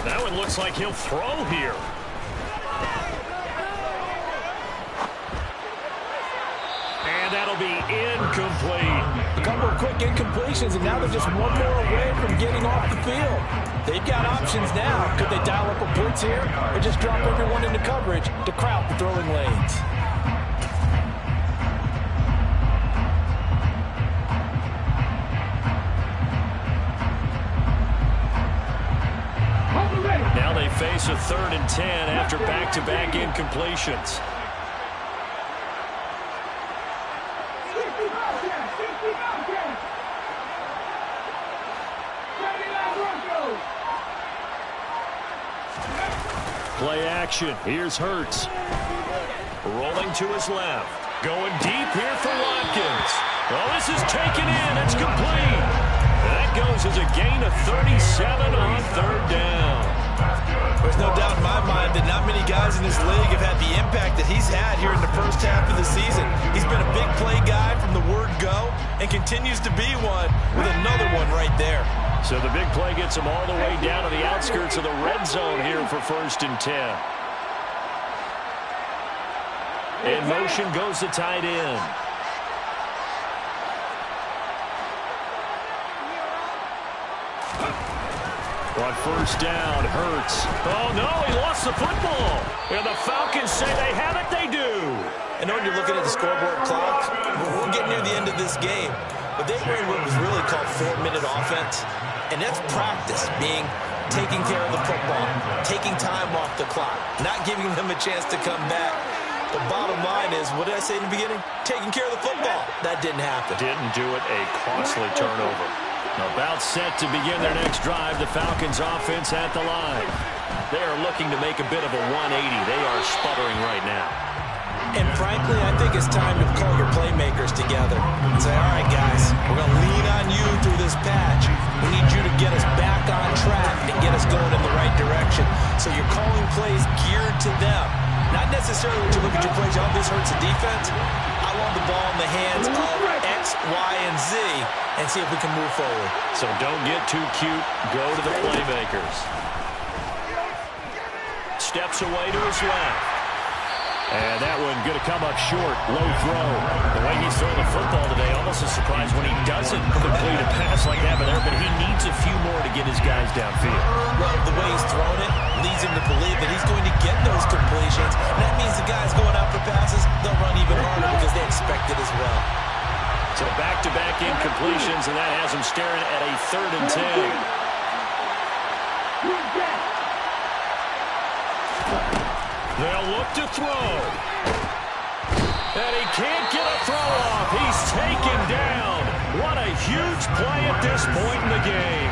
That one looks like he'll throw here. That'll be incomplete. A couple of quick incompletions, and now they're just one more away from getting off the field. They've got options now. Could they dial up a blitz here or just drop everyone into coverage to crowd the throwing lanes? Now they face a 3rd and 10 after back-to-back incompletions. Play action. Here's Hurts. Rolling to his left. Going deep here for Watkins. Well, this is taken in. It's complete. That goes as a gain of 37 on 3rd down. There's no doubt in my mind that not many guys in this league have had the impact that he's had here in the first half of the season. He's been a big play guy from the word go and continues to be one with another one right there. So the big play gets him all the way down to the outskirts of the red zone here for 1st and 10. In motion goes the tight end. On 1st down, Hurts. Oh, no, he lost the football. And the Falcons say they have it, they do. I know when you're looking at the scoreboard clock, we're getting near the end of this game, but they were in what was really called 4-minute offense. And that's practice, being taking care of the football, taking time off the clock, not giving them a chance to come back. The bottom line is, what did I say in the beginning? Taking care of the football. That didn't happen. Didn't do it, a costly turnover. About set to begin their next drive, the Falcons offense at the line. They are looking to make a bit of a 180. They are sputtering right now. And frankly, I think it's time to call your playmakers together and say, all right, guys, we're going to lean on you through this patch. We need you to get us back on track and get us going in the right direction. So you're calling plays geared to them. Not necessarily when you look at your plays, oh, this hurts the defense. I want the ball in the hands of X, Y, and Z and see if we can move forward. So don't get too cute. Go to the playmakers. Steps away to his left. And that one going to come up short. Low throw. The way he's throwing the football today, almost a surprise when he doesn't complete a pass like that. But he needs a few more to get his guys downfield. Well, the way he's throwing it leads him to believe that he's going to get those completions. And that means the guys going out for passes, they'll run even harder because they expect it as well. So back-to-back incompletions, and that has him staring at a 3rd and 10. They'll look to throw. And he can't get a throw off. He's taken down. What a huge play at this point in the game.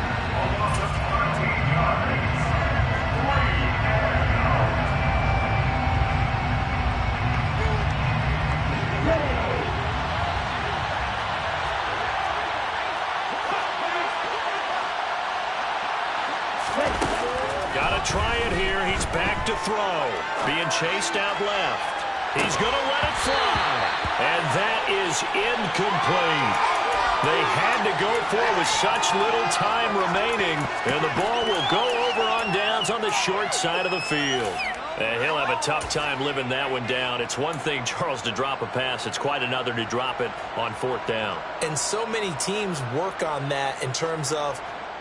Got to try it here. He's back to throw. Being chased out left. He's going to let it fly. And that is incomplete. They had to go for it with such little time remaining. And the ball will go over on downs on the short side of the field. And he'll have a tough time living that one down. It's one thing, Charles, to drop a pass. It's quite another to drop it on 4th down. And so many teams work on that in terms of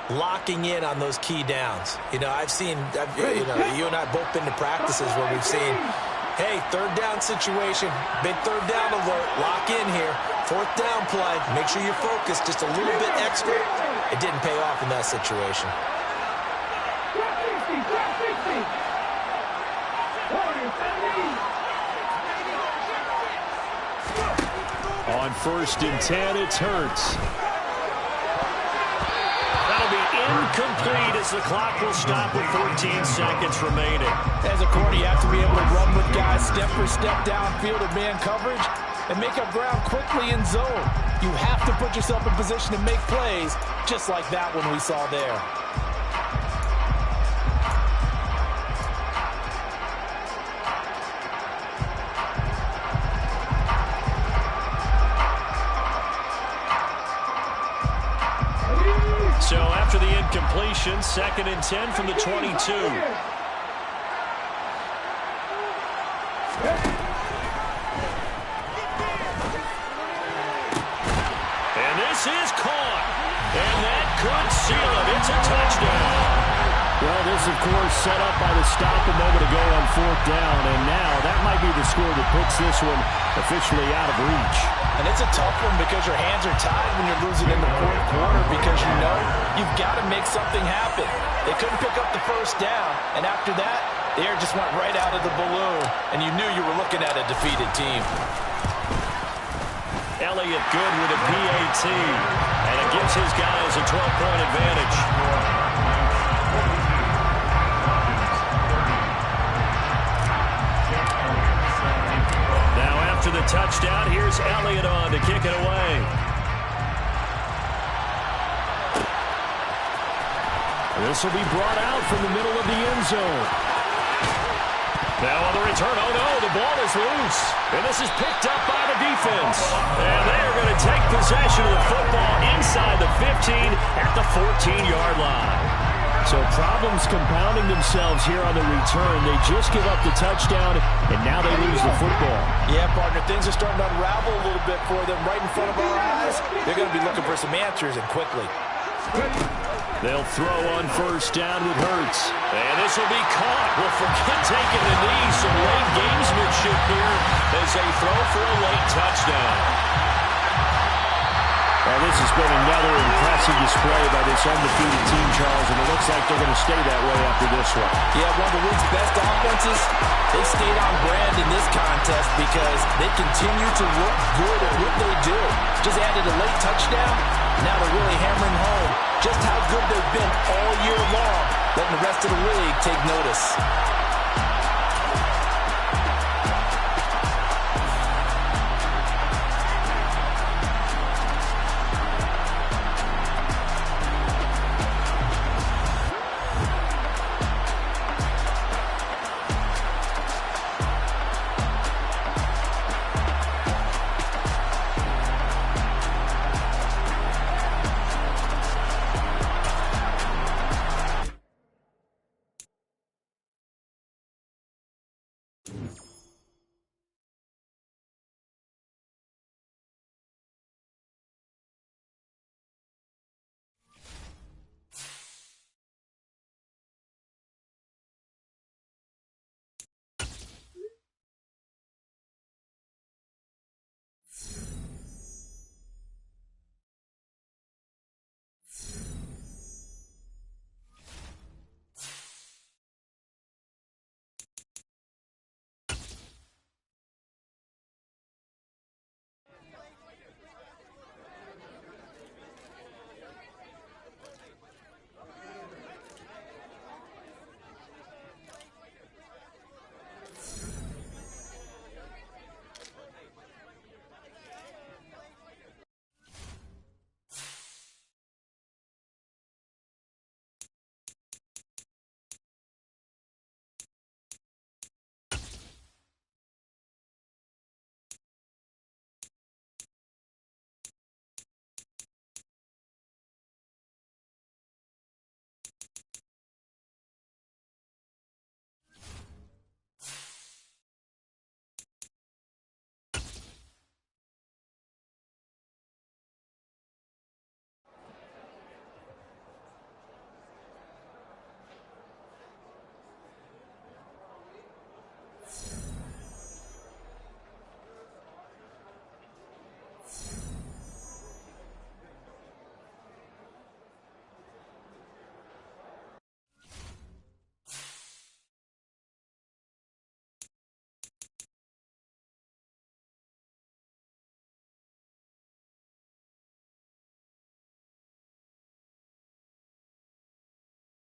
locking in on those key downs. You know, you and I both been to practices where we've seen, hey, 3rd down situation, big 3rd down alert, lock in here, 4th down play, make sure you're focused just a little bit extra. It didn't pay off in that situation. On 1st and 10, it's Hurts. That'll be incomplete as the clock will stop with 14 seconds remaining. As a corner, you have to be able to run with guys step for step downfield in man coverage and make up ground quickly in zone. You have to put yourself in position to make plays, just like that one we saw there. So after the incompletion, 2nd and 10 from the 22. It's a touchdown. Well, this, of course, set up by the stop a moment ago on 4th down, and now that might be the score that puts this one officially out of reach. And it's a tough one because your hands are tied when you're losing in the 4th quarter because you know you've got to make something happen. They couldn't pick up the 1st down, and after that, the air just went right out of the balloon, and you knew you were looking at a defeated team. Elliott good with a PAT, and it gives his guys a 12-point advantage. Now after the touchdown, here's Elliott on to kick it away. This will be brought out from the middle of the end zone. Now on the return, oh no, the ball is loose. And this is picked up by the defense. And they are going to take possession of the football inside the 15 at the 14-yard line. So problems compounding themselves here on the return. They just give up the touchdown, and now they lose the football. Yeah, partner, things are starting to unravel a little bit for them right in front of our eyes. They're going to be looking for some answers, and quickly. They'll throw on 1st down with Hurts. And this will be caught. Well, forget taking the knee. Some late gamesmanship here as they throw for a late touchdown. Well, this has been another impressive display by this undefeated team, Charles, and it looks like they're going to stay that way after this one. Yeah, one of the league's best offenses. They stayed on brand in this contest because they continue to look good at what they do. Just added a late touchdown. Now they're really hammering home just how good they've been all year long, letting the rest of the league take notice.